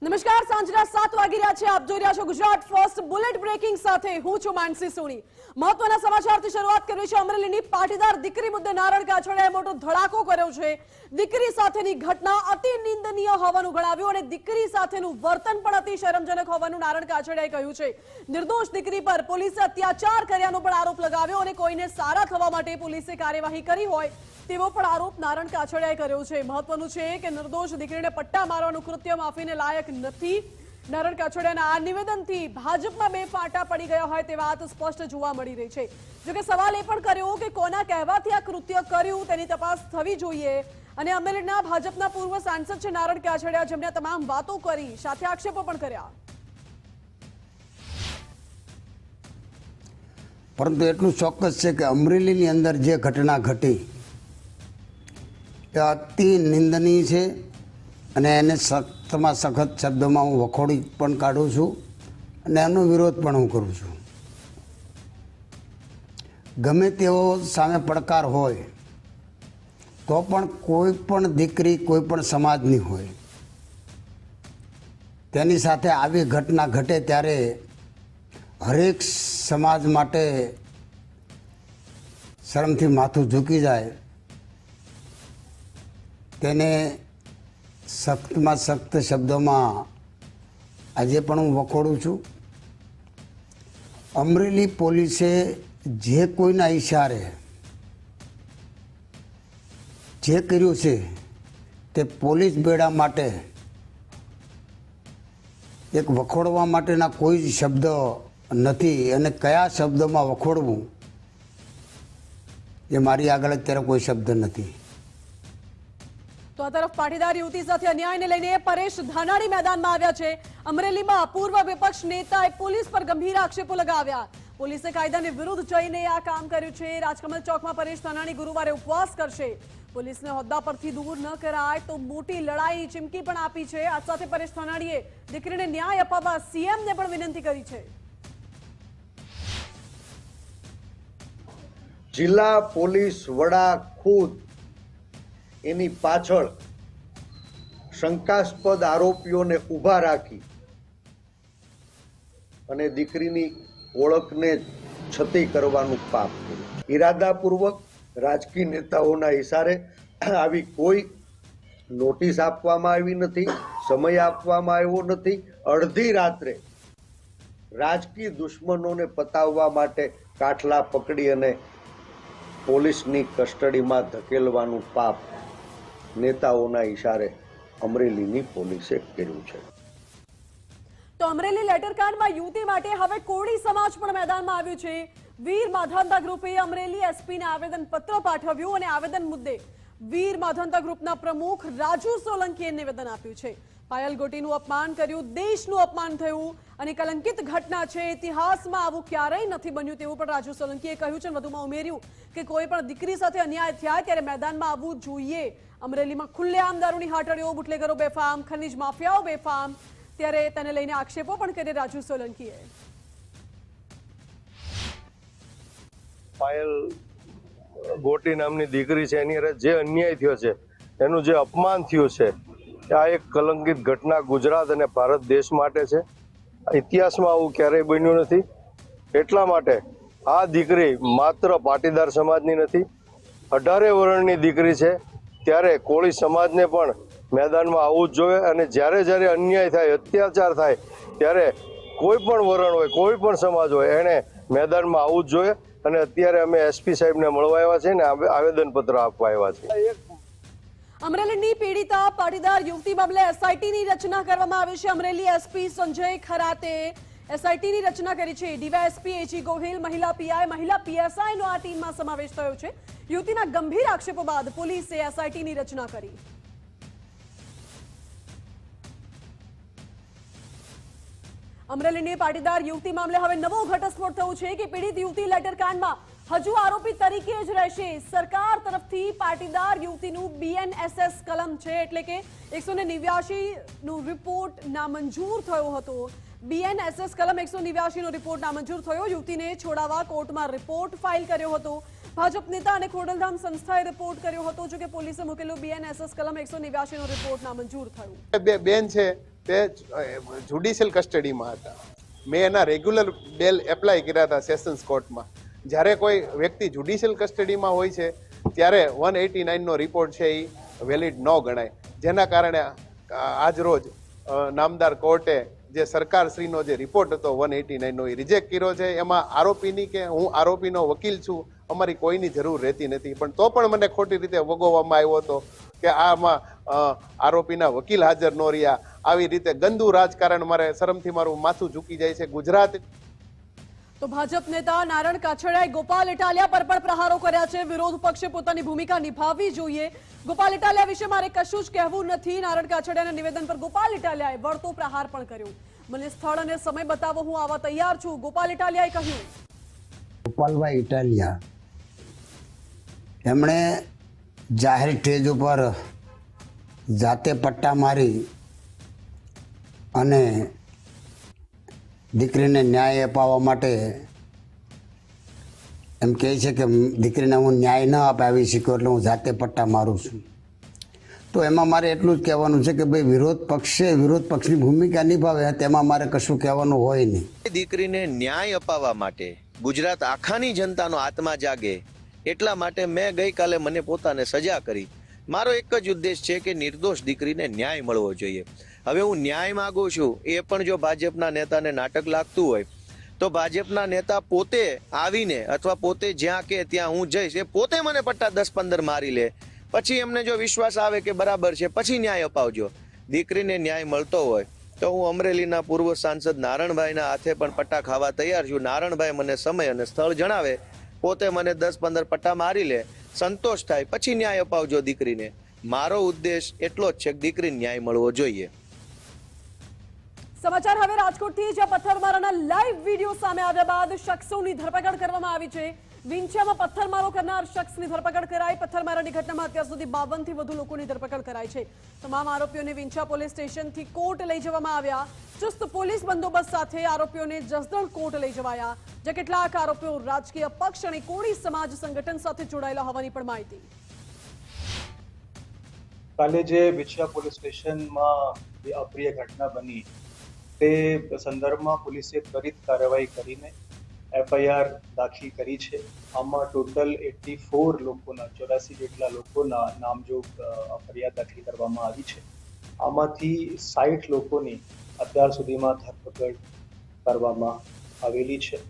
નમસ્કાર, સાંજના 7 વાગી રહ્યા છે. આપ જોઈ રહ્યા છો ગુજરાત ફર્સ્ટ બુલેટ બ્રેકિંગ સાથે. હું છું માનસી સોની. મહત્વના સમાચારથી શરૂઆત કરવી છે. અમરેલીની પાટીદાર દીકરી મુદ્દે નારણ કાછડિયાએ મોટો ધડાકો કર્યો છે. દીકરી સાથેની ઘટના અતિ નિંદનીય હોવાનું ગણાવ્યું અને દીકરી સાથેનું વર્તન પણ અતિ શરમજનક હોવાનું નારણ કાછડિયાએ કહ્યું છે. નિર્દોષ દીકરી પર પોલીસે અત્યાચાર કર્યાનો પણ આરોપ લગાવ્યો અને કોઈને સારા થવા માટે પોલીસે કાર્યવાહી કરી હોય તેવો પણ આરોપ નારણ કાછડિયાએ કર્યો છે. મહત્વનું છે કે નિર્દોષ દીકરીને પટ્ટા મારવાનું કૃત્ય માફીને લાયક નથી. નારણ કાછડિયાના આ નિવેદનથી ભાજપમાં બે ફાંટા પડી ગયા હોય તે વાત સ્પષ્ટ જોવા મળી રહી છે. જોકે સવાલ એ પણ કર્યો કે કોના કહેવાથી આ કૃત્ય કર્યું તેની તપાસ થવી જોઈએ. અને અમરેલીના ભાજપના પૂર્વ સાંસદ છે નારણ કાછડિયા, જેમણે તમામ વાતો કરી, સાથે આક્ષેપો પણ કર્યા. પરંતુ એટલું ચોક્કસ છે કે અમરેલીની અંદર જે ઘટના ઘટી એ અતિ નિંદનીય છે અને એને સખ્તમાં સખત શબ્દોમાં હું વખોડી પણ કાઢું છું અને એનો વિરોધ પણ હું કરું છું. ગમે તેવો સામે પડકાર હોય તો પણ કોઈ પણ દીકરી કોઈ પણ સમાજની હોય તેની સાથે આવી ઘટના ઘટે ત્યારે હરેક સમાજ માટે શરમથી માથું ઝૂકી જાય. તેને સખ્તમાં સખ્ત શબ્દોમાં આજે પણ હું વખોડું છું. અમરેલી પોલીસે જે કોઈના ઈશારે જે કર્યું છે તે પોલીસ બેડા માટે એક વખોડવા માટેના કોઈ શબ્દ નથી અને કયા શબ્દોમાં વખોડવું એ મારી આગળ અત્યારે કોઈ શબ્દ નથી. તો આ તરફ પાટીદાર યુવતી સાથે અન્યાયને લઈને પરેશ ધાનાણી મેદાનમાં આવ્યા છે. અમરેલીમાં પૂર્વ વિપક્ષ નેતાએ પોલીસ પર ગંભીર આક્ષેપો લગાવ્યા. પોલીસે કાયદાની વિરુદ્ધ જઈને આ કામ કર્યું છે. રાજકમલ ચોકમાં પરેશ ધાનાણી ગુરુવારે ઉપવાસ કરશે. પોલીસને હોદ્દા પરથી દૂર ન કરાય તો મોટી લડાઈ ચીમકી પણ આપી છે. આ સાથે પરેશ ધાનાણીએ દીકરીને ન્યાય અપાવવા સીએમને પણ વિનંતી કરી છે. જિલ્લા પોલીસ વડા ખુદ એની પાછળ શંકાસ્પદ આરોપીઓને ઊભા રાખી અને દીકરીની ઓળખને છતી કરવાનું પાપ કર્યું. ઈરાદાપૂર્વક રાજકીય નેતાઓના ઇશારે આવી કોઈ નોટિસ આપવામાં આવી નથી, સમય આપવામાં આવ્યો નથી. અડધી રાત્રે રાજકીય દુશ્મનોને પતાવવા માટે કાઠલા પકડી અને પોલીસની કસ્ટડીમાં ધકેલવાનું પાપ નેતાઓના ઇશારે અમરેલીની પોલીસે કર્યું છે. તો અમરેલી લેટરકાંડમાં યુવતી માટે હવે કોળી સમાજ પણ મેદાનમાં આવ્યું છે. વીર માધાંતા ગ્રુપે અમરેલી એસપીને આવેદન પત્ર પાઠવ્યું અને આવેદન મુદ્દે વીર માધાંતા ગ્રુપના પ્રમુખ રાજુ સોલંકીએ નિવેદન આપ્યું છે. પાયલ ગોટીનું અપમાન કર્યું, દેશનું અપમાન થયું અને કલંકિત ઘટના છે. ઇતિહાસમાં આવું ક્યારેય નથી બન્યું તેવું પણ રાજુ સોલંકીએ કહ્યું છે. વધુમાં ઉમેર્યું કે કોઈ પણ દીકરી સાથે અન્યાય થયા ત્યારે મેદાનમાં આવવું જોઈએ. અમરેલીમાં ખુલ્લેઆમ દારૂની હાટડીઓ, બુટલેગરો બેફામ, ખનીજ માફિયાઓ બેફામ, ત્યારે તેને લઈને આક્ષેપો પણ કરે રાજુ સોલંકીએ. પાયલ ગોટી નામની દીકરી છે, એની જે અન્યાય થયો છે, એનું જે અપમાન થયું છે, આ એક કલંકિત ઘટના ગુજરાત અને ભારત દેશ માટે છે. ઇતિહાસમાં આવું ક્યારેય બન્યું નથી. એટલા માટે આ દીકરી માત્ર પાટીદાર સમાજની નથી, 18 વર્ષની દીકરી છે. ત્યારે કોળી સમાજને પણ મેદાનમાં આવવું જ જોઈએ અને જ્યારે જ્યારે અન્યાય થાય, અત્યાચાર થાય ત્યારે કોઈ પણ વરણ હોય, કોઈ પણ સમાજ હોય, એણે મેદાનમાં આવવું જ જોઈએ. અને અત્યારે અમે એસપી સાહેબને મળવા આવ્યા છે ને આવેદનપત્ર આપવા આવ્યા છે. અમરેલીની પીડિતા પાટીદાર યુવતી મામલે એસઆઈટીની રચના કરવામાં આવી છે. અમરેલી એસપી સંજય ખરાતે એસઆઈટીની રચના કરી છે. ડીવાયએસપી એજી ગોહિલ, મહિલા પીઆઈ, મહિલા પીએસઆઈનો આ ટીમમાં સમાવેશ થયો છે. યુવતીના ગંભીર આક્ષેપો બાદ પોલીસે એસઆઈટીની રચના કરી. અમરેલીની પાટીદાર યુવતી મામલે હવે નવો ઘટસ્ફોટ થયો છે કે પીડિત યુવતી લેટરકાંડમાં હજુ આરોપી તરીકે જ રહેશે. સરકાર તરફથી પાટીદાર યુવતીનું બીએનએસએસ કલમ છે, એટલે કે 189 નો રિપોર્ટ નામંજૂર થયો હતો. બીએનએસએસ કલમ 189 નો રિપોર્ટ નામંજૂર થયો. યુવતીને છોડાવવા કોર્ટમાં રિપોર્ટ ફાઇલ કર્યો હતો. ભાજપ નેતા અને ખોડલધામ સંસ્થાએ રિપોર્ટ કર્યો હતો. જો કે પોલીસે મૂકેલો બીએનએસએસ કલમ 189 નો રિપોર્ટ નામંજૂર થયો. બે બેન છે તે જ્યુડિશિયલ કસ્ટડીમાં હતા. મેં એના રેગ્યુલર બેલ એપ્લાય કર્યા હતા સેશન્સ કોર્ટમાં. જ્યારે કોઈ વ્યક્તિ જ્યુડિશિયલ કસ્ટડીમાં હોય છે ત્યારે 189નો રિપોર્ટ છે એ વેલિડ ન ગણાય, જેના કારણે આજરોજ નામદાર કોર્ટે જે સરકારશ્રીનો જે રિપોર્ટ હતો 189નો એ રિજેક્ટ કર્યો છે. એમાં આરોપીની કે હું આરોપીનો વકીલ છું અમારી કોઈની જરૂર રહેતી નથી, પણ તો પણ મને ખોટી રીતે વગોવવામાં આવ્યો હતો કે આમાં આરોપીના વકીલ હાજર ન રહ્યા. આવી રીતે ગંદુ રાજકારણ, મારે શરમથી મારું માથું ઝૂકી જાય છે. ગુજરાત તો ભાજપ નેતા નારણ કાછડિયાએ ગોપાલ ઇટાલિયા પર પણ પ્રહારો કર્યા છે. વિરોધ પક્ષે પોતાની ભૂમિકા નિભાવવી જોઈએ. ગોપાલ ઇટાલિયા વિશે મારે કશું જ કહેવું નથી. નારણ કાછડિયાના નિવેદન પર ગોપાલ ઇટાલિયાએ વળતો પ્રહાર પણ કર્યો. મને સ્થળ અને સમય બતાવો, હું આવા તૈયાર છું, ગોપાલ ઇટાલિયાએ કહ્યું. ગોપાલભાઈ ઇટાલિયા એમણે જાહેર સ્ટેજ ઉપર જાતે પટ્ટા મારી અને દીકરીને ન્યાય અપાવવા માટે એમ કહે છે કે દીકરીને હું ન્યાય ન અપાવી શક્યો એટલે હું જાતે પટ્ટા મારું છું. તો એમાં મારે એટલું જ કહેવાનું છે કે ભાઈ વિરોધ પક્ષની ભૂમિકા નિભાવે, તેમાં મારે કશું કહેવાનું હોય નહીં. દીકરીને ન્યાય અપાવવા માટે ગુજરાત આખાની જનતાનો આત્મા જાગે એટલા માટે મેં ગઈકાલે મને પોતાને સજા કરી. મારો એક જ ઉદ્દેશ છે કે નિર્દોષ દીકરીને ન્યાય મળવો જોઈએ. હવે હું ન્યાય માગું છું, એ પણ જો ભાજપના નેતાને નાટક લાગતું હોય તો ભાજપના નેતા પોતે આવીને અથવા પોતે જ્યાં કે ત્યાં હું જઈશ, એ પોતે મને પટ્ટા 10-15 મારી લે, પછી એમને જો વિશ્વાસ આવે કે બરાબર છે પછી ન્યાય અપાવજો. દીકરીને ન્યાય મળતો હોય તો હું અમરેલીના પૂર્વ સાંસદ નારણભાઈના હાથે પણ પટ્ટા ખાવા તૈયાર છું. નારણભાઈ મને સમય અને સ્થળ જણાવે, પોતે મને 10-15 પટ્ટા મારી લે, સંતોષ થાય પછી ન્યાય અપાવજો દીકરીને. મારો ઉદ્દેશ એટલો જ છે કે દીકરીને ન્યાય મળવો જોઈએ. સમાચાર હવે રાજકોટથી, જ્યાં પથ્થરમારાના લાઈવ વિડીયો સામે આવ્યા બાદ શખ્સોની ધરપકડ કરવામાં આવી છે. વિંછિયામાં પથ્થરમારો કરનાર શખ્સની ધરપકડ કરાઈ. પથ્થરમારાની ઘટનામાં અત્યાર સુધી 52 થી વધુ લોકોની ધરપકડ કરાઈ છે. તમામ આરોપીઓને વિંછિયા પોલીસ સ્ટેશનથી કોર્ટ લઈ જવામાં આવ્યા. ચુસ્ત પોલીસ બંદોબસ્ત સાથે આરોપીઓને જસદણ કોર્ટ લઈ જવાયા, જે કેટલાક આરોપીઓ રાજકીય પક્ષ અને કોળી સમાજ સંગઠન સાથે જોડાયેલા હોવાની પણ માહિતી. કાલે જે વિંછિયા પોલીસ સ્ટેશનમાં જે અપ્રિય ઘટના બની તે સંદર્ભમાં પોલીસે ત્વરિત કાર્યવાહી કરીને FIR દાખલ કરી છે. આમાં ટોટલ 84 લોકોના 84 જેટલા લોકોના નામજોગ ફરિયાદ દાખલ કરવામાં આવી છે. આમાંથી 60 લોકોની અત્યાર સુધીમાં ધરપકડ કરવામાં આવેલી છે.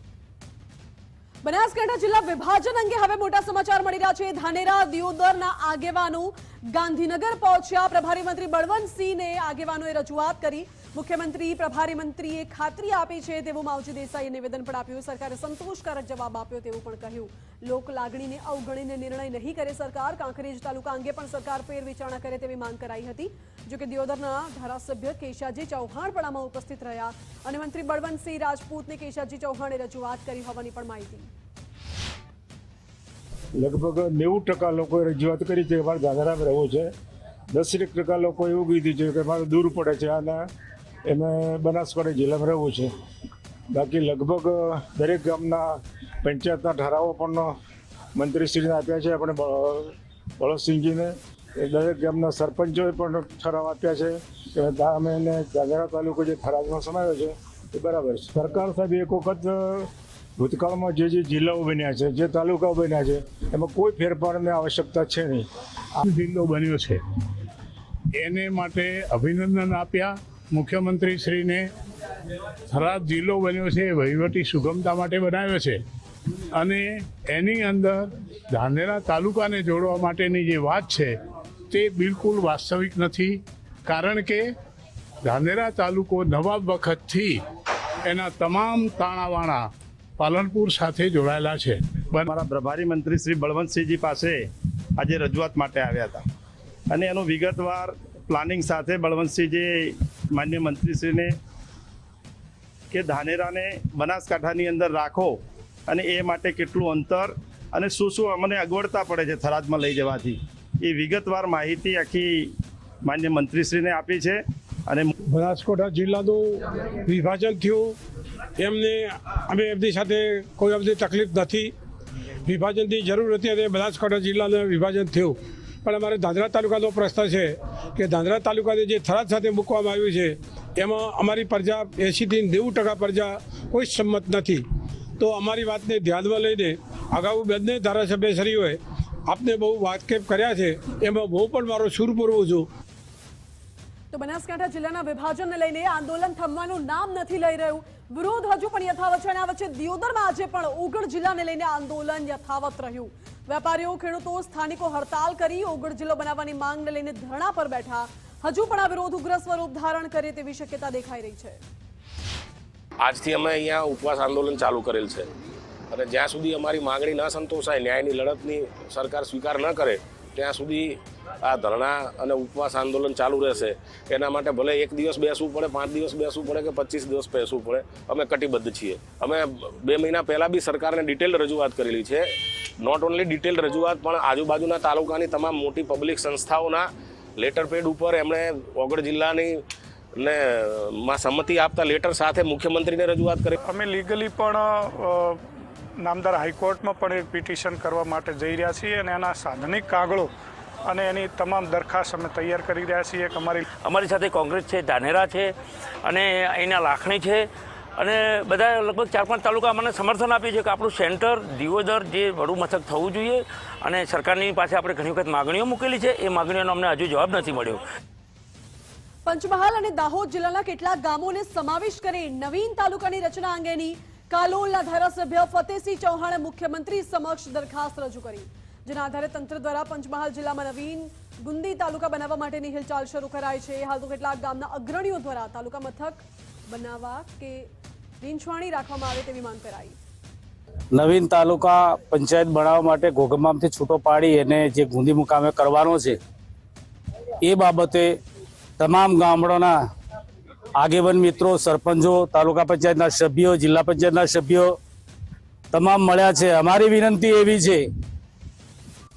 બનાસકાંઠા જિલ્લા વિભાજન અંગે હવે મોટા સમાચાર મળી રહ્યા છે. ધાનેરા દિયોદરના આગેવાનો ગાંધીનગર પહોંચ્યા. પ્રભારી મંત્રી બળવંતસિંહને આગેવાનોએ રજૂઆત કરી. મુખ્યમંત્રી પ્રભારી મંત્રીએ ખાતરી આપી છે તેવું માવજી દેસાઈએ નિવેદન પણ આપ્યું. સરકારે સંતોષકારક જવાબ આપ્યો તેવું પણ કહ્યું. લોક લાગણીને અવગણીને નિર્ણય નહીં કરે સરકાર. કાંકરેજ તાલુકા અંગે પણ સરકાર ફેર વિચારણા કરે તેવી માંગ કરાઈ હતી. જોકે દિયોદરના ધારાસભ્ય કેશાજી ચૌહાણ પણ આમાં ઉપસ્થિત રહ્યા અને મંત્રી બળવંતસિંહ રાજપૂતને કેશાજી ચૌહાણે રજૂઆત કરી હોવાની પણ માહિતી. લગભગ 90% લોકોએ રજૂઆત કરી છે કે મારે ધાનેરામાં રહેવું છે. 10% લોકો એવું કીધું છે કે મારે દૂર પડે છે અને એમે બનાસકાંઠા જિલ્લામાં રહેવું છે. બાકી લગભગ દરેક ગામના પંચાયતના ઠરાવો પણ મંત્રીશ્રીને આપ્યા છે. આપણે બળવંતસિંહજીને દરેક ગામના સરપંચોએ પણ ઠરાવ આપ્યા છે કે અમે એને ધાનેરા તાલુકો જે ઠરાવમાં સમાવ્યો છે એ બરાબર છે. સરકાર સાહેબ એક વખત ભૂતકાળમાં જે જિલ્લાઓ બન્યા છે, જે તાલુકાઓ બન્યા છે, એમાં કોઈ ફેરફારની આવશ્યકતા છે નહીં. આ જિલ્લો બન્યો છે એને માટે અભિનંદન આપ્યા મુખ્યમંત્રીશ્રીને. થરાદ જિલ્લો બન્યો છે વહીવટી સુગમતા માટે બનાવ્યો છે અને એની અંદર ધાનેરા તાલુકાને જોડવા માટેની જે વાત છે તે બિલકુલ વાસ્તવિક નથી. કારણ કે ધાનેરા તાલુકો નવાબ વખતથી એના તમામ તાણાવાણા પાલનપુર સાથે જોડાયેલા છે. મારા પ્રભારી મંત્રી શ્રી બળવંતસિંહજી પાસે આજે રજૂઆત માટે આવ્યા હતા અને એનું વિગતવાર પ્લાનિંગ સાથે બળવંતસિંહજી માન્ય મંત્રીશ્રીને કે ધાનેરાને બનાસકાંઠાની અંદર રાખો અને એ માટે કેટલું અંતર અને શું શું અમને અગવડતા પડે છે થરાદમાં લઈ જવાથી, એ વિગતવાર માહિતી આખી માન્ય મંત્રીશ્રીને આપી છે. અને બનાસકાંઠા જિલ્લાનું વિભાજન થયું એમને અમે એમની સાથે કોઈ અમને તકલીફ નથી. વિભાજનની જરૂર હતી અને બનાસકાંઠા જિલ્લાનું વિભાજન થયું. પણ અમારે ધાંધ્રા તાલુકાનો પ્રશ્ન છે કે ધાંધ્રા તાલુકાને જે થરાદ સાથે મૂકવામાં આવ્યું છે એમાં અમારી પ્રજા 80થી 90% પ્રજા કોઈ સંમત નથી. તો અમારી વાતને ધ્યાનમાં લઈને અગાઉ બંને ધારાસભ્યશ્રીઓએ આપને બહુ વાકેફ કર્યા છે, એમાં હું પણ મારો સૂર પૂરવું છું. તો બનાસકાંઠા જિલ્લાના વિભાજનને લઈને આંદોલન થમવાનું નામ નથી લઈ રહ્યું. વિરોધ હજુ પણ યથાવત છે અને આ વચ્ચે દિયોદરમાં આજે પણ ઓગળ જિલ્લાને લઈને આંદોલન યથાવત રહ્યું. વેપારીઓ, ખેડૂતો, સ્થાનિકો હડતાલ કરી ઓગળ જિલ્લો બનાવવાની માંગને લઈને ધરણા પર બેઠા. હજુ પણ આ વિરોધ ઉગ્ર સ્વરૂપ ધારણ કરે તેવી શક્યતા દેખાઈ રહી છે. આજથી અમે અહીંયા ઉપવાસ આંદોલન ચાલુ કરેલ છે અને જ્યાં સુધી અમારી માંગણી ન સંતોષાય, ન્યાયની લડતની સરકાર સ્વીકાર ન કરે ત્યાં સુધી આ ધરણા અને ઉપવાસ આંદોલન ચાલુ રહેશે. એના માટે ભલે 1 દિવસ બેસવું પડે, 5 દિવસ બેસવું પડે કે 25 દિવસ બેસવું પડે, અમે કટિબદ્ધ છીએ. અમે 2 મહિના પહેલાં બી સરકારને ડિટેલ રજૂઆત કરેલી છે. નોટ ઓનલી ડિટેલ રજૂઆત, પણ આજુબાજુના તાલુકાની તમામ મોટી પબ્લિક સંસ્થાઓના લેટર પેડ ઉપર એમણે ઓગળ જિલ્લાની ને માં સંમતિ આપતા લેટર સાથે મુખ્યમંત્રીને રજૂઆત કરી. અમે લીગલી પણ નામદાર હાઈકોર્ટમાં પણ એક પિટિશન કરવા માટે જઈ રહ્યા છીએ અને એના સાધનિક કાગળો અને એની તમામ દરખાસ્ત અમે તૈયાર કરી રહ્યા છીએ. અમારી સાથે કોંગ્રેસ છે, ધાનેરા છે અને અહીંના લાખણી છે અને બધા લગભગ 4-5 તાલુકા અમને સમર્થન આપ્યું છે કે આપણું સેન્ટર દિયોદર જે વડુ મથક થવું જોઈએ અને સરકારની પાસે આપણે ઘણી વખત માગણીઓ મૂકેલી છે. એ માગણીઓનો અમને હજુ જવાબ નથી મળ્યો. પંચમહાલ અને દાહોદ જિલ્લાના કેટલાક ગામોને સમાવેશ કરી નવીન તાલુકાની રચના અંગેની કાલોલના ધારાસભ્ય ફતેહસિંહ ચૌહાણે મુખ્યમંત્રી સમક્ષ દરખાસ્ત રજૂ કરી, જેના આધારે તંત્ર દ્વારા પંચમહાલ જિલ્લામાં નવીન ગુંદી તાલુકા બનાવવા માટેની હિલચાલ શરૂ કરાઈ છે. હાલ તો કેટલાક ગામના અગ્રણીઓ દ્વારા તાલુકા મથક બનાવવા કે રીંછવાણી રાખવામાં આવે તેવી માંગ કરાઈ. નવીન તાલુકા પંચાયત બનાવવા માટે ઘોઘંબામથી છૂટો પાડી અને જે ગુંદી મુકામે કરવાનો છે એ બાબતે તમામ ગામડાના આગેવાન મિત્રો, સરપંચો, તાલુકા પંચાયતના સભ્યો, જિલ્લા પંચાયતના સભ્યો તમામ મળ્યા છે. અમારી વિનંતી એવી છે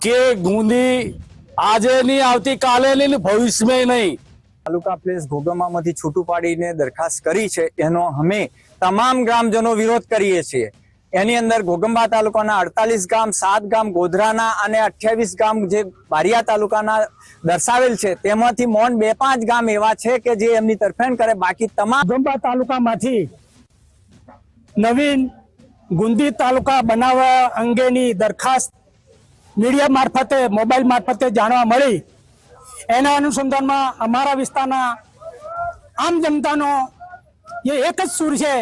કે ગુંદી આજે નહીં, આવતીકાલે નહીં, ભવિષ્યમાં નહીં. તાલુકા પ્લેસ ઘોઘંબામાંથી છૂટું પાડીને દરખાસ્ત કરી છે, એનો અમે તમામ ગ્રામજનો વિરોધ કરીએ છીએ. એની અંદર ઘોઘંબા તાલુકાના 48 ગામ, 7 ગામ ગોધરાના અને 28 ગામ જે બારિયા તાલુકાના દર્શાવેલ છે, તેમાંથી મોન 2-5 ગામ એવા છે કે જે એમની તરફેણ કરે. બાકી તમામ ઘોઘંબા તાલુકામાંથી નવીન ગુંદી તાલુકા બનાવવા અંગેની દરખાસ્ત મીડિયા મારફતે, મોબાઈલ મારફતે જાણવા મળી. એના અનુસંધાનમાં અમારા વિસ્તારના આમ જનતાનો એ એક જ સૂર છે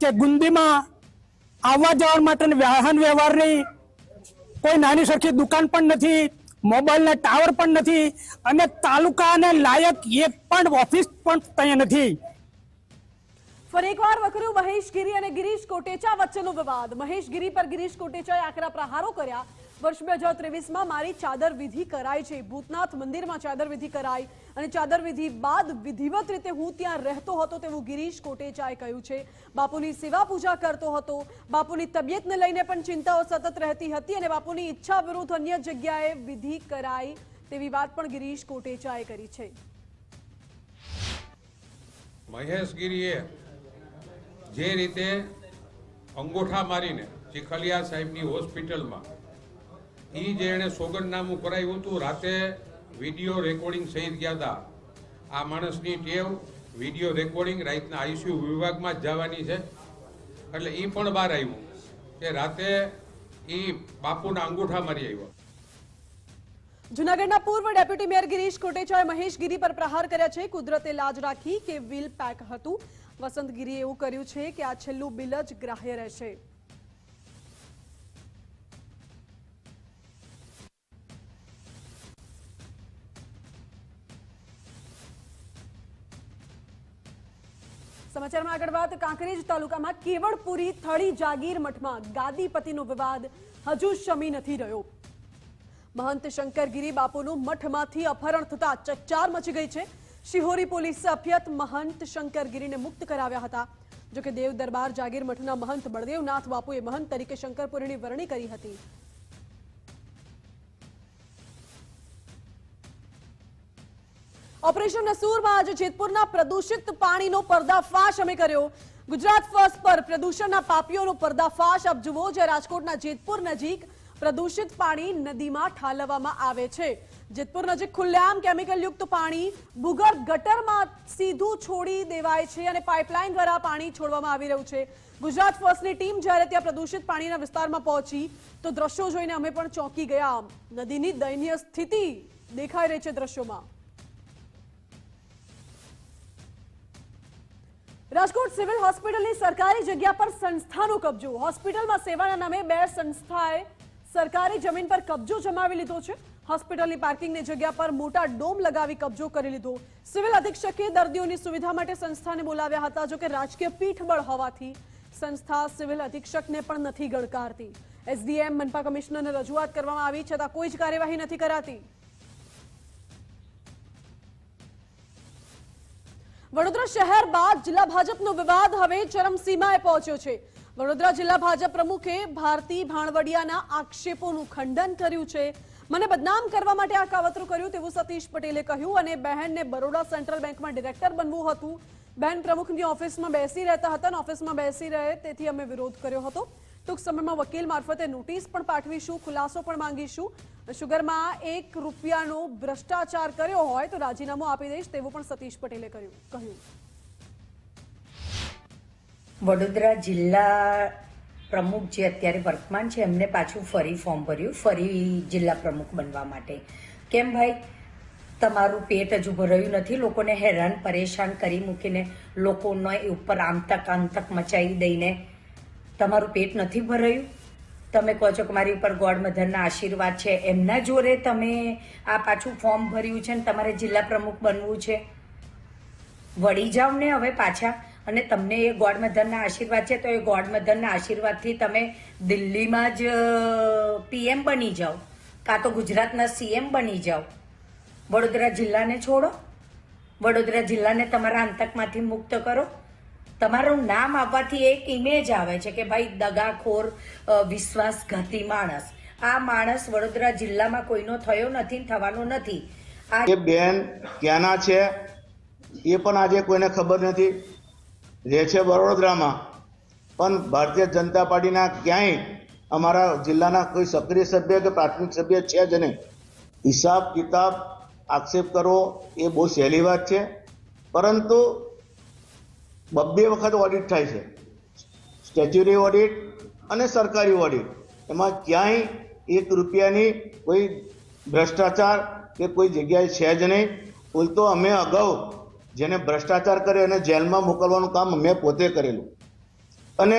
કે ગુંદીમાં આવવા જવા માટે વાહન વ્યવહારની કોઈ નાની સરખી દુકાન પણ નથી, મોબાઈલના ટાવર પણ નથી અને તાલુકાને લાયક એક પણ ઓફિસ પણ ત્યાં નથી. ફરી એકવાર વકર્યું મહેશગીરી અને ગિરીશ કોટેચા વચ્ચેનો વિવાદ. મહેશગીરી પર ગિરીશ કોટેચાએ આકરા પ્રહારો કર્યા. વર્ષ 2023માં મારી ચાદર વિધિ કરાઈ છે. ભૂતનાથ મંદિરમાં ચાદર વિધિ કરાઈ અને ચાદર વિધિ બાદ વિધિવત રીતે હું ત્યાં રહેતો હતો તેવું ગિરીશ કોટેચાએ કહ્યું છે. બાપુની સેવા પૂજા કરતો હતો. બાપુની તબિયતને લઈને પણ ચિંતાઓ સતત રહેતી હતી અને બાપુની ઈચ્છા વિરુદ્ધ અન્ય જગ્યાએ વિધિ કરાઈ તેવી વાત પણ ગિરીશ કોટેચાએ કરી છે. મહેશગીરીએ જે રીતે અંગૂઠા મારીને ચીખલિયા સાહેબની હોસ્પિટલમાં એ જે એણે સોગંદનામું કરાવ્યું હતું, રાતે વિડીયો રેકોર્ડિંગ સહિત ગયા હતા. આ માણસની ટેવ વિડીયો રેકોર્ડિંગ રાતના આઈસીયુ વિભાગમાં જ જવાની છે. એટલે એ પણ બહાર આવ્યું કે રાતે એ બાપુના અંગૂઠા મારી આવ્યો. જૂનાગઢના પૂર્વ ડેપ્યુટી મેયર ગિરીશ કોટેચાએ મહેશગીરી પર પ્રહાર કર્યા છે. કુદરતે લાજ રાખી કે બિલ પેક હતું. વસંતગીરીએ એવું કર્યું છે કે આ છેલ્લું બિલ જ ગ્રાહ્ય રહેશે. સમાચારમાં આગળ વાત કાંકરેજ તાલુકામાં કેવડપુરી થળી જાગીર મઠમાં ગાદીપતિનો વિવાદ હજુ શમી નથી રહ્યો. મહંત શંકરગીરી બાપુનું મઠમાંથી અપહરણ થતા ચકચાર મચી ગઈ છે. શિહોરી પોલીસે અભ્યત મહંત શંકરગીરીને મુક્ત કરાવ્યા હતા. જોકે દેવ દરબાર જાગીર મઠના મહંત બળદેવનાથ બાપુએ મહંત તરીકે શંકરપુરીની વરણી કરી હતી. ઓપરેશન નસૂરમાં આજે જેતપુરના પ્રદૂષિત પાણીનો પર્દાફાશ અમે કર્યો. ગુજરાત ફર્સ્ટ પર પ્રદૂષણના પાપીઓનો પર્દાફાશ આપ જુઓ. જે રાજકોટના જેતપુર નજીક પ્રદૂષિત પાણી નદીમાં ઠાલવવામાં આવે છે। જેતપુર નજીક ખુલ્લેઆમ કેમિકલયુક્ત પાણી ભૂગર્ભ ગટરમાં સીધું છોડી દેવાય છે અને પાઇપલાઇન દ્વારા પાણી છોડવામાં આવી રહ્યું છે। ગુજરાત ફર્સ્ટની ટીમ જ્યારે ત્યાં પ્રદૂષિત પાણીના વિસ્તારમાં પહોંચી તો દ્રશ્યો જોઈને અમે પણ ચોંકી ગયા। નદીની દયનીય સ્થિતિ દેખાઈ રહી છે દ્રશ્યોમાં। રાજકોટ સિવિલ હોસ્પિટલની સરકારી જગ્યા પર સંસ્થાનો કબજો। હોસ્પિટલમાં સેવાના નામે બે સંસ્થાએ સરકારી જમીન પર કબજો જમાવી લીધો છે। હોસ્પિટલની પાર્કિંગની જગ્યા પર મોટા ડોમ લગાવી કબજો કરી લીધો। સિવિલ અધિક્ષકે દર્દીઓની સુવિધા માટે સંસ્થાને બોલાવ્યા હતા, જો કે રાજકીય પીઠબળ હોવાથી સંસ્થા સિવિલ અધિક્ષકને પણ નથી ગણકારતી। એસડીએમ મનપા કમિશનરને રજૂઆત કરવામાં આવી છતાં કોઈ જ કાર્યવાહી નથી કરાતી। વડોદરા શહેર બાદ જિલ્લા ભાજપનો વિવાદ હવે ચરમસીમાએ પહોંચ્યો છે। વડોદરા જિલ્લા ભાજપ પ્રમુખે ભારતી ભાણવડિયાના આક્ષેપોનું ખંડન કર્યું છે। મને બદનામ કરવા માટે આ કાવતરું કર્યું તેવું સતીશ પટેલે કહ્યું અને બહેનને બરોડા સેન્ટ્રલ બેંકમાં ડિરેક્ટર બનવું હતું। બહેન પ્રમુખની ઓફિસમાં બેસી રહેતા હતા અને ઓફિસમાં બેસી રહે તેથી અમે વિરોધ કર્યો હતો। ટૂંક સમયમાં વકીલ મારફતે નોટિસ પણ પાઠવીશું, ખુલાસો પણ માંગીશું। શુગરમાં ₹1નો ભ્રષ્ટાચાર કર્યો હોય તો રાજીનામું આપી દઈશ તેવું પણ સતીશ પટેલે કહ્યું। વડોદરા જિલ્લા પ્રમુખ જે અત્યારે વર્તમાન છે એમને પાછું ફરી ફોર્મ ભર્યું, ફરી જિલ્લા પ્રમુખ બનવા માટે। કેમ ભાઈ, તમારું પેટ હજુ ભરાયું નથી? લોકોને હેરાન પરેશાન કરી મૂકીને લોકોને ઉપર આંતક મચાવી દઈને તમારું પેટ નથી ભરાયું? તમે કહો છો કે મારી ઉપર ગોડ મધરના આશીર્વાદ છે, એમના જોરે તમે આ પાછું ફોર્મ ભર્યું છે ને તમારે જિલ્લા પ્રમુખ બનવું છે? વળી જાઓ ને હવે પાછા। અને તમને એ ગોડ મધરના આશીર્વાદ છે તો એ ગોડ મધરના આશીર્વાદથી તમે દિલ્હીમાં જ પીએમ બની જાઓ, કાં તો ગુજરાતના સીએમ બની જાઓ। વડોદરા જિલ્લાને છોડો, વડોદરા જિલ્લાને તમારા આંતકમાંથી મુક્ત કરો। તમારું નામ આવવાથી એક ઇમેજ આવે છે કે ભાઈ દગાખોર, વિશ્વાસઘાતી માણસ। આ માણસ વડોદરા જિલ્લામાં કોઈનો થયો નથી, થવાનો નથી। એ બેન ક્યાંના છે એ પણ આજે કોઈને ખબર નથી। રહે છે વડોદરામાં, પણ ભારતીય જનતા પાર્ટીના ક્યાંય અમારા જિલ્લાના કોઈ સક્રિય સભ્ય કે પ્રાથમિક સભ્ય છે જ નહીં। હિસાબ કિતાબ આક્ષેપ કરવો એ બહુ સહેલી વાત છે, પરંતુ 2 વખત ઓડિટ થાય છે, સ્ટેચ્યુટરી ઓડિટ અને સરકારી ઓડિટ। એમાં ક્યાંય ₹1ની કોઈ ભ્રષ્ટાચાર કે કોઈ જગ્યાએ છે જ નહીં। ઉલટો અમે અગાઉ જેને ભ્રષ્ટાચાર કરે અને જેલમાં મોકલવાનું કામ મેં પોતે કરેલું, અને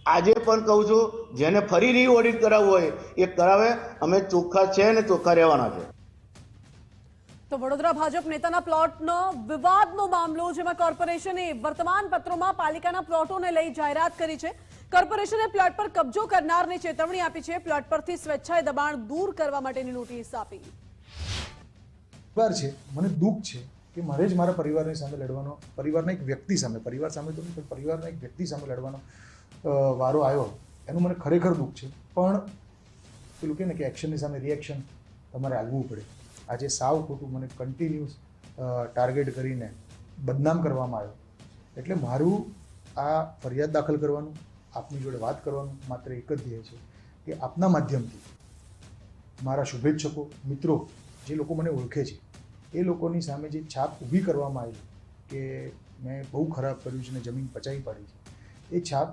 આજે પણ કહું છું જેને ફરી રી ઓડિટ કરાવવું હોય એ કરાવે। અમે ચોખ્ખા છે અને ચોખ્ખા રહેવાના છે। તો વડોદરા ભાજપ નેતાના પ્લોટનો વિવાદનો મામલો, જેમાં કોર્પોરેશને વર્તમાન પત્રોમાં પાલિકાના પ્લોટોને લઈ જાહેરાત કરી છે। કોર્પોરેશને પ્લોટ પર કબજો કરનારને ચેતવણી આપી છે। પ્લોટ પરથી સ્વેચ્છાએ દબાણ દૂર કરવા માટેની નોટિસ આપી છે। મને દુઃખ છે કે મારે જ મારા પરિવારની સામે લડવાનો, પરિવારના એક વ્યક્તિ સામે, પરિવાર સામે તો નહીં પણ પરિવારના એક વ્યક્તિ સામે લડવાનો વારો આવ્યો, એનું મને ખરેખર દુઃખ છે। પણ પેલું કહે ને કે એક્શનની સામે રિએક્શન તમારે આવવું પડે। આજે સાવ ખોટું મને કન્ટિન્યુઅસ ટાર્ગેટ કરીને બદનામ કરવામાં આવ્યો, એટલે મારું આ ફરિયાદ દાખલ કરવાનું, આપની જોડે વાત કરવાનું માત્ર એક જ ધ્યેય છે કે આપના માધ્યમથી મારા શુભેચ્છકો, મિત્રો, જે લોકો મને ઓળખે છે એ લોકોની સામે જે છાપ ઊભી કરવામાં આવી કે મેં બહુ ખરાબ કર્યું છે અને જમીન પચાવી પાડી છે, એ છાપ।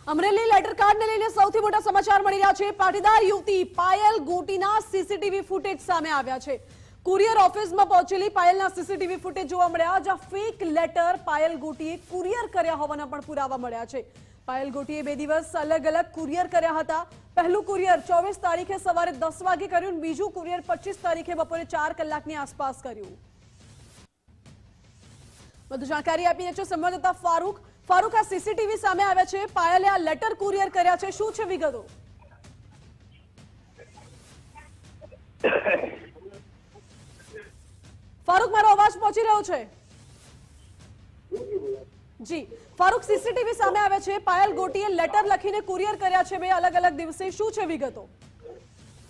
અમરેલી લેટર કાર્ડને લઈને સૌથી મોટા સમાચાર મળી રહ્યા છે। પાટીદાર યુવતી પાયલ ગોટીના સીસીટીવી ફૂટેજ સામે આવ્યા છે। કુરિયર ઓફિસમાં પહોંચેલી પાયલના સીસીટીવી ફૂટેજ જોવા મળ્યા, જ્યાં ફેક લેટર પાયલ ગોટીએ કુરિયર કર્યા હોવાના પણ પુરાવા મળ્યા છે। પાયલ ગોટીએ 2 દિવસ અલગ અલગ કુરિયર કર્યા હતા। પહેલું કુરિયર 24 તારીખે સવારે 10 વાગે કર્યું, બીજું કુરિયર 25 તારીખે બપોરે 4 કલાકની આસપાસ કર્યું। વધુ જાણકારી આપીએ છે સંવાદદાતા ફારૂક। ફારૂક, આ સીસીટીવી સામે આવ્યા છે, પાયલે આ લેટર કુરિયર કર્યા છે, શું છે વિગતો? ફારૂક, મારો અવાજ પહોંચી રહ્યો છે? જી ફારૂક, સીસીટીવી સામે આવે છે, પાયલ ગોટીએ લેટર લખીને કુરિયર કર્યા છે 2 અલગ અલગ દિવસે, શું છે વિગતો?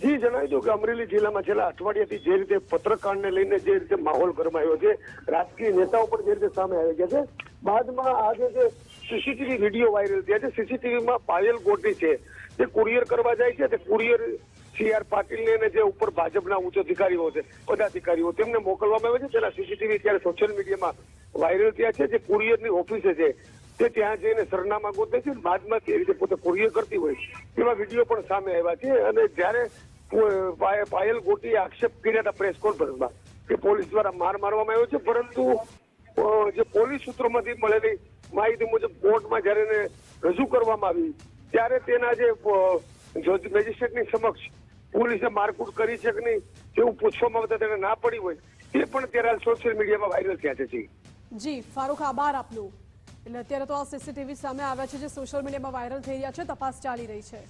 જી જણાવી દઉં કે અમરેલી જિલ્લામાં છેલ્લા અઠવાડિયાથી જે રીતે પત્રકારને લઈને જે રીતે માહોલ ગરમાયો છે, રાજકીય નેતાઓ પણ જે રીતે સામે આવી ગયા છે, બાદમાં આજે જે સીસીટીવી વિડીયો વાયરલ થયા છે, સીસીટીવીમાં પાયલ ગોટી છે જે કુરિયર કરવા જાય છે તે કુરિયર CR પાટીલને અને જે ઉપર ભાજપના ઉચ્ચ અધિકારીઓ છે, પદાધિકારીઓ, તેમને મોકલવામાં આવે છે. તેના સીસીટીવી અત્યારે સોશિયલ મીડિયામાં વાયરલ થયા છે. જે કુરિયરની ઓફિસે છે તે ત્યાં જઈને સરનામા ગોતે છે, બાદમાં તે રીતે પોતે કુરિયર કરતી હોય તેવા વિડીયો પણ સામે આવ્યા છે. અને જ્યારે પાયલ ગોટીએ આક્ષેપ કર્યા હતા પ્રેસ કોન્ફરન્સમાં કે પોલીસ દ્વારા માર મારવામાં આવ્યો છે, પરંતુ જે પોલીસ સૂત્રોમાંથી મળેલી માહિતી મુજબ કોર્ટમાં જ્યારે એને રજૂ કરવામાં આવી ત્યારે તેના જે મેજિસ્ટ્રેટની સમક્ષ પોલીસે મારકૂટ કરી છે કે નહીં તેવું પૂછવામાં આવતા તેને ના પડી હોય તે પણ ત્યારે સોશિયલ મીડિયામાં વાયરલ થયા છે. જી ફારૂક, આભાર આપનો. એટલે અત્યારે તો આ સીસીટીવી સામે આવ્યા છે જે સોશિયલ મીડિયામાં વાયરલ થઈ રહ્યા છે, તપાસ ચાલી રહી છે.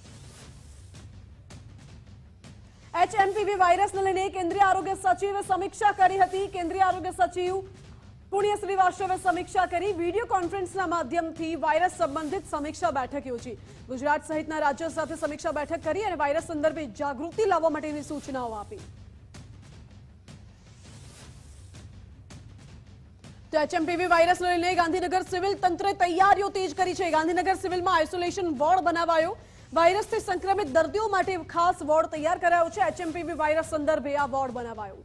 HMPV વાયરસને લઈને કેન્દ્રીય આરોગ્ય સચિવે સમીક્ષા કરી હતી. કેન્દ્રીય આરોગ્ય સચિવ પુણ્ય શ્રીવાસ્તવે સમીક્ષા કરી. વિડીયો કોન્ફરન્સના માધ્યમથી વાયરસ સંબંધિત સમીક્ષા બેઠક યોજી. ગુજરાત સહિતના રાજ્યો સાથે સમીક્ષા બેઠક કરી અને વાયરસ સંદર્ભે જાગૃતિ લાવવા માટેની સૂચનાઓ આપી. તો HMPV વાયરસને લઈને ગાંધીનગર સિવિલ તંત્રે તૈયારીઓ તેજ કરી છે. ગાંધીનગર સિવિલમાં આઇસોલેશન વોર્ડ બનાવાયો. વાયરસથી સંક્રમિત દર્દીઓ માટે ખાસ વોર્ડ તૈયાર કરાયો છે. HMPV વાયરસ સંદર્ભે આ વોર્ડ બનાવાયો.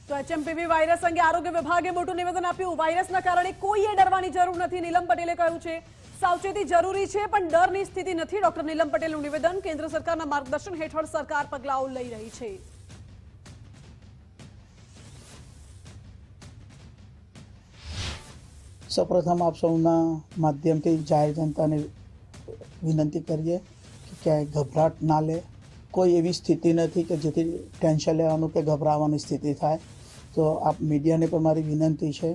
તો HMPV વાયરસ અંગે આરોગ્ય વિભાગે મોટું નિવેદન આપ્યું. વાયરસના કારણે કોઈએ ડરવાની જરૂર નથી, નીલમ પટેલે કહ્યું છે. સાવચેતી જરૂરી છે પણ ડરની સ્થિતિ નથી. ડોક્ટર નીલમ પટેલનું નિવેદન. કેન્દ્ર સરકારના માર્ગદર્શન હેઠળ સરકાર પગલાઓ લઈ રહી છે. સૌપ્રથમ આપ સૌના માધ્યમથી જાહેર જનતાને વિનંતી કરીએ કે ક્યાંય ગભરાટ ના લે. કોઈ એવી સ્થિતિ નથી કે જેથી ટેન્શન લેવાનું કે ગભરાવાની સ્થિતિ થાય. તો આપ મીડિયાને પણ મારી વિનંતી છે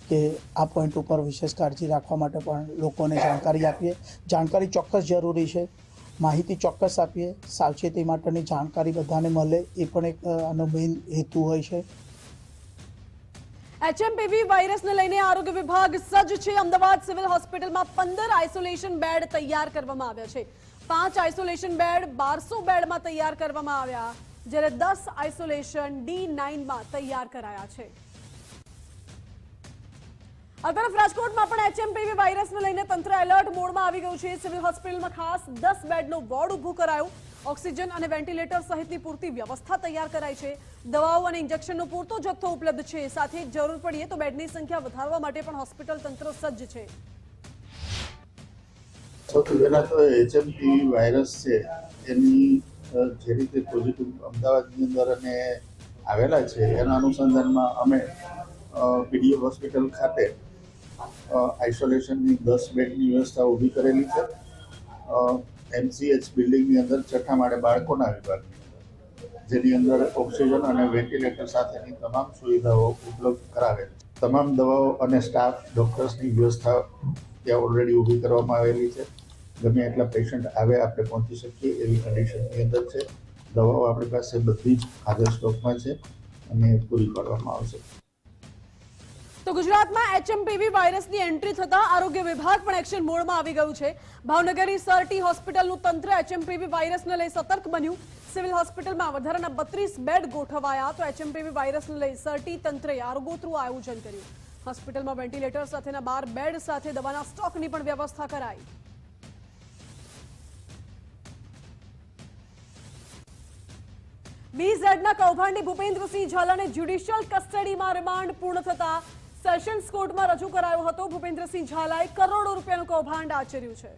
કે આ પોઈન્ટ ઉપર વિશેષ કાળજી રાખવા માટે પણ લોકોને જાણકારી આપીએ. જાણકારી ચોક્કસ જરૂરી છે, માહિતી ચોક્કસ આપીએ. સાવચેતી માટેની જાણકારી બધાને મળે એ પણ એક આનો મેઇન હેતુ હોય છે. HMPV વાયરસને લઈને આરોગ્ય વિભાગ સજ્જ છે. અમદાવાદ સિવિલ હોસ્પિટલમાં 15 આઇસોલેશન બેડ તૈયાર કરવામાં આવ્યા છે. 5 આઇસોલેશન બેડ 1200 બેડમાં તૈયાર કરવામાં આવ્યા, જ્યારે 10 આઇસોલેશન D9માં તૈયાર કરાયા છે. આ તરફ રાજકોટમાં પણ HMPV વાયરસને લઈને તંત્ર એલર્ટ મોડમાં આવી ગયું છે. સિવિલ હોસ્પિટલમાં ખાસ 10 બેડનો વોર્ડ ઊભો કરાયો. ઓક્સિજન અને વેન્ટિલેટર સહિતની પૂરતી વ્યવસ્થા તૈયાર કરાઈ છે. દવાઓ અને ઇન્જેક્શનનો પૂરતો જથ્થો ઉપલબ્ધ છે. સાથે જરૂર પડીએ તો બેડની સંખ્યા વધારવા માટે પણ હોસ્પિટલ તંત્ર સજ્જ છે. સૌથી પહેલા તો HMPV વાયરસ છે એની જે રીતે પોઝિટિવ અમદાવાદની અંદર અને આવેલા છે એના અનુસંધાનમાં અમે પીડીએ હોસ્પિટલ ખાતે આઇસોલેશનની 10 બેડની વ્યવસ્થા ઊભી કરેલી છે. MCH બિલ્ડિંગની અંદર 6થા માળે બાળકોના વિભાગની અંદર, જેની અંદર ઓક્સિજન અને વેન્ટિલેટર સાથેની તમામ સુવિધાઓ ઉપલબ્ધ કરાવેલ. તમામ દવાઓ અને સ્ટાફ ડોક્ટર્સની વ્યવસ્થા ત્યાં ઓલરેડી ઊભી કરવામાં આવેલી છે. ગમે એટલા પેશન્ટ આવે આપણે પહોંચી શકીએ એવી કન્ડિશનની અંદર છે. દવાઓ આપણી પાસે બધી જ હાજર સ્ટોકમાં છે અને પૂરી પાડવામાં આવશે. તો ગુજરાતમાં HMPV વાયરસની એન્ટ્રી થતા આરોગ્ય વિભાગ પણ એક્શન મોડમાં આવી ગયું છે. ભાવનગરની સરટી હોસ્પિટલનું તંત્ર HMPV વાયરસને લઈ સતર્ક બન્યું. સિવિલ હોસ્પિટલમાં વધારાના 32 બેડ ગોઠવાયા. તો HMPV વાયરસને લઈ સરટી તંત્રે આગોતરું આયોજન કર્યું. હોસ્પિટલમાં વેન્ટિલેટર સાથેના 12 બેડ સાથે દવાના સ્ટોકની પણ વ્યવસ્થા કરાઈ. BZના કૌભાંડી ભૂપેન્દ્રસિંહ ઝાલાને જ્યુડિશિયલ કસ્ટડીમાં રિમાન્ડ પૂર્ણ થતા સેશન્સ કોર્ટમાં રજૂ કરાયો હતો. ભૂપેન્દ્રસિંહ ઝાલાએ કરોડો રૂપિયાનું કૌભાંડ આચર્યું છે.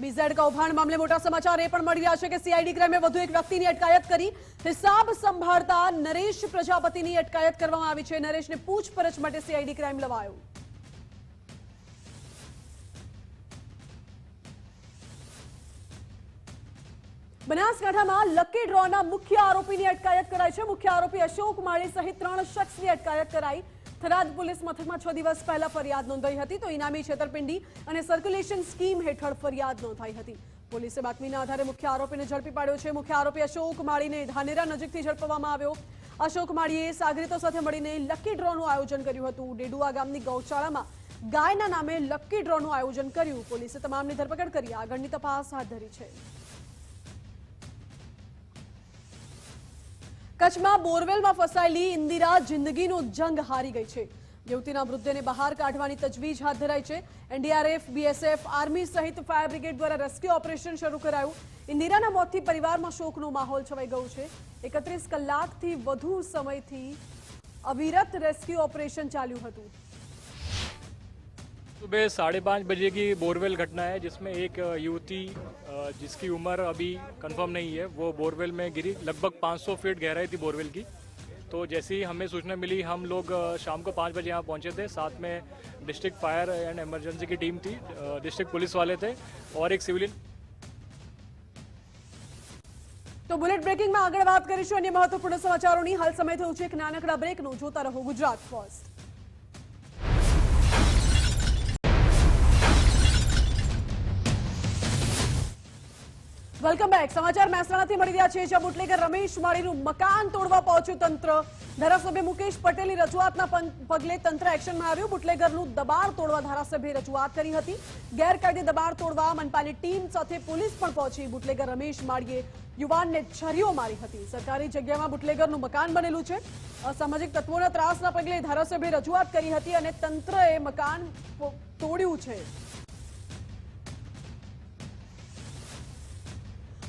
BZ કૌભાંડ મામલે મોટા સમાચાર એ પણ મળી રહ્યા છે કે CID ક્રાઇમે વધુ એક વ્યક્તિની અટકાયત કરી. હિસાબ સંભાળતા નરેશ પ્રજાપતિની અટકાયત કરવામાં આવી છે. નરેશને પૂછપરછ માટે CID ક્રાઇમ લવાયો. બનાસકાંઠામાં લકી ડ્રોના મુખ્ય આરોપીની અટકાયત કરાઈ છે. મુખ્ય આરોપી અશોક માળી સહિત 3 શખ્સની અટકાયત કરાઈ. થરાદ પોલીસ મથકમાં 6 દિવસ પહેલા ફરિયાદ નોંધાઈ હતી. તો ઇનામી છેતરપિંડી અને સર્ક્યુલેશન સ્કીમ હેઠળ ફરિયાદ નોંધાઈ હતી. પોલીસે બાતમીના આધારે મુખ્ય આરોપીને ઝડપી પાડ્યો છે. મુખ્ય આરોપી અશોક માળીને ધાનેરા નજીકથી ઝડપવામાં આવ્યો. અશોક માળીએ સાગરીતો સાથે મળીને લકી ડ્રોનું આયોજન કર્યું હતું. ડેડુઆ ગામની ગૌશાળામાં ગાયના નામે લકી ડ્રોનું આયોજન કર્યું. પોલીસે તમામની ધરપકડ કરી આગળની તપાસ હાથ ધરી છે. કચ્છમાં બોરવેલમાં ફસાયેલી ઇન્દિરા જિંદગીનો જંગ હારી ગઈ છે. યુવતીના મૃતદેહને બહાર કાઢવાની તજવીજ હાથ ધરાઈ છે. એનડીઆરએફ, બીએસએફ, આર્મી સહિત ફાયર બ્રિગેડ દ્વારા રેસ્ક્યુ ઓપરેશન શરૂ કરાયું. ઇન્દિરાના મોતથી પરિવારમાં શોકનો માહોલ છવાઈ ગયો છે. 31 કલાકથી વધુ સમયથી अविरत रेस्क्यू ऑपरेशन चालू હતું. सुबह 5:30 बजे की बोरवेल घटना है जिसमें एक युवती जिसकी उम्र अभी कंफर्म नहीं है, वो बोरवेल में गिरी. लगभग 500 फीट गहराई थी बोरवेल की. तो जैसे ही हमें सूचना मिली हम लोग शाम को 5 बजे यहाँ पहुँचे थे. साथ में डिस्ट्रिक्ट फायर एंड एमरजेंसी की टीम थी, डिस्ट्रिक्ट पुलिस वाले थे और एक सिविलियन. तो बुलेट ब्रेकिंग में आगे बात करीશું अन्य महत्वपूर्ण समाचारोની. હાલ સમય થયો છે એક નાનકડા બ્રેકનો. જોતા રહો ગુજરાત ફર્સ્ટ. Welcome back. સમાચાર મહેસાણાથી મળી રહ્યા છે. જ્યાં બુટલેગર રમેશ માળીનું મકાન તોડવા પહોંચ્યું તંત્ર. ધારાસભ્ય મુકેશ પટેલની રજૂઆતના પગલે તંત્ર એક્શનમાં આવ્યું. બુટલેગરનું દબાણ તોડવા ધારાસભ્યએ રજૂઆત કરી હતી. ગેરકાયદે દબાણ તોડવા મનપાની ટીમ સાથે પોલીસ પણ પહોંચી. બુટલેગર રમેશ માળીએ યુવાનને છરીઓ મારી હતી. સરકારી જગ્યામાં બુટલેગરનું મકાન બનેલું છે. અસામાજિક તત્વોના ત્રાસના પગલે ધારાસભ્યએ રજૂઆત કરી હતી અને તંત્રએ મકાન તોડ્યું છે.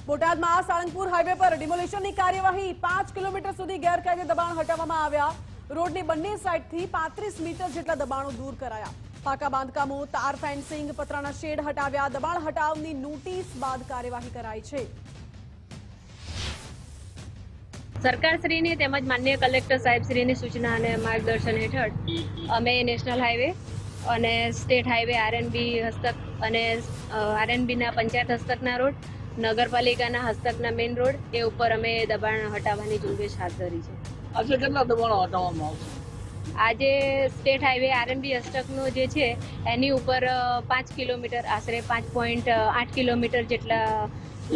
બોટાદમાં સાળંગપુર હાઈવે પર ડિમોલિશનની કાર્યવાહી. 5 કિલોમીટર સુધી ગેરકાયદે દબાણ હટાવવામાં આવ્યા. રોડની બંને સાઈડથી 35 મીટર જેટલા દબાણો દૂર કરાયા. પાકા બાંધકામો, તાર ફેન્સિંગ, પતરાના શેડ હટાવ્યા. દબાણ હટાવની નોટિસ બાદ કાર્યવાહી કરાઈ છે. સરકારશ્રીની તેમજ માનનીય કલેક્ટર સાહેબશ્રીની સૂચના અને માર્ગદર્શન હેઠળ અમે નેશનલ હાઈવે અને સ્ટેટ હાઈવે આરએનબી હસ્તક અને આરએનબીના પંચાયત હસ્તકના રોડ, નગરપાલિકાના હસ્તકના મેઇન રોડ એ ઉપર અમે દબાણ હટાવવાની ઝુંબેશ હાથ ધરી છે. આજે કેટલા દબાણો હટાવવામાં આવશે? આજે સ્ટેટ હાઈવે આરએનબી હસ્તકનો જે છે એની ઉપર 5 કિલોમીટર આશરે 5.8 કિલોમીટર જેટલા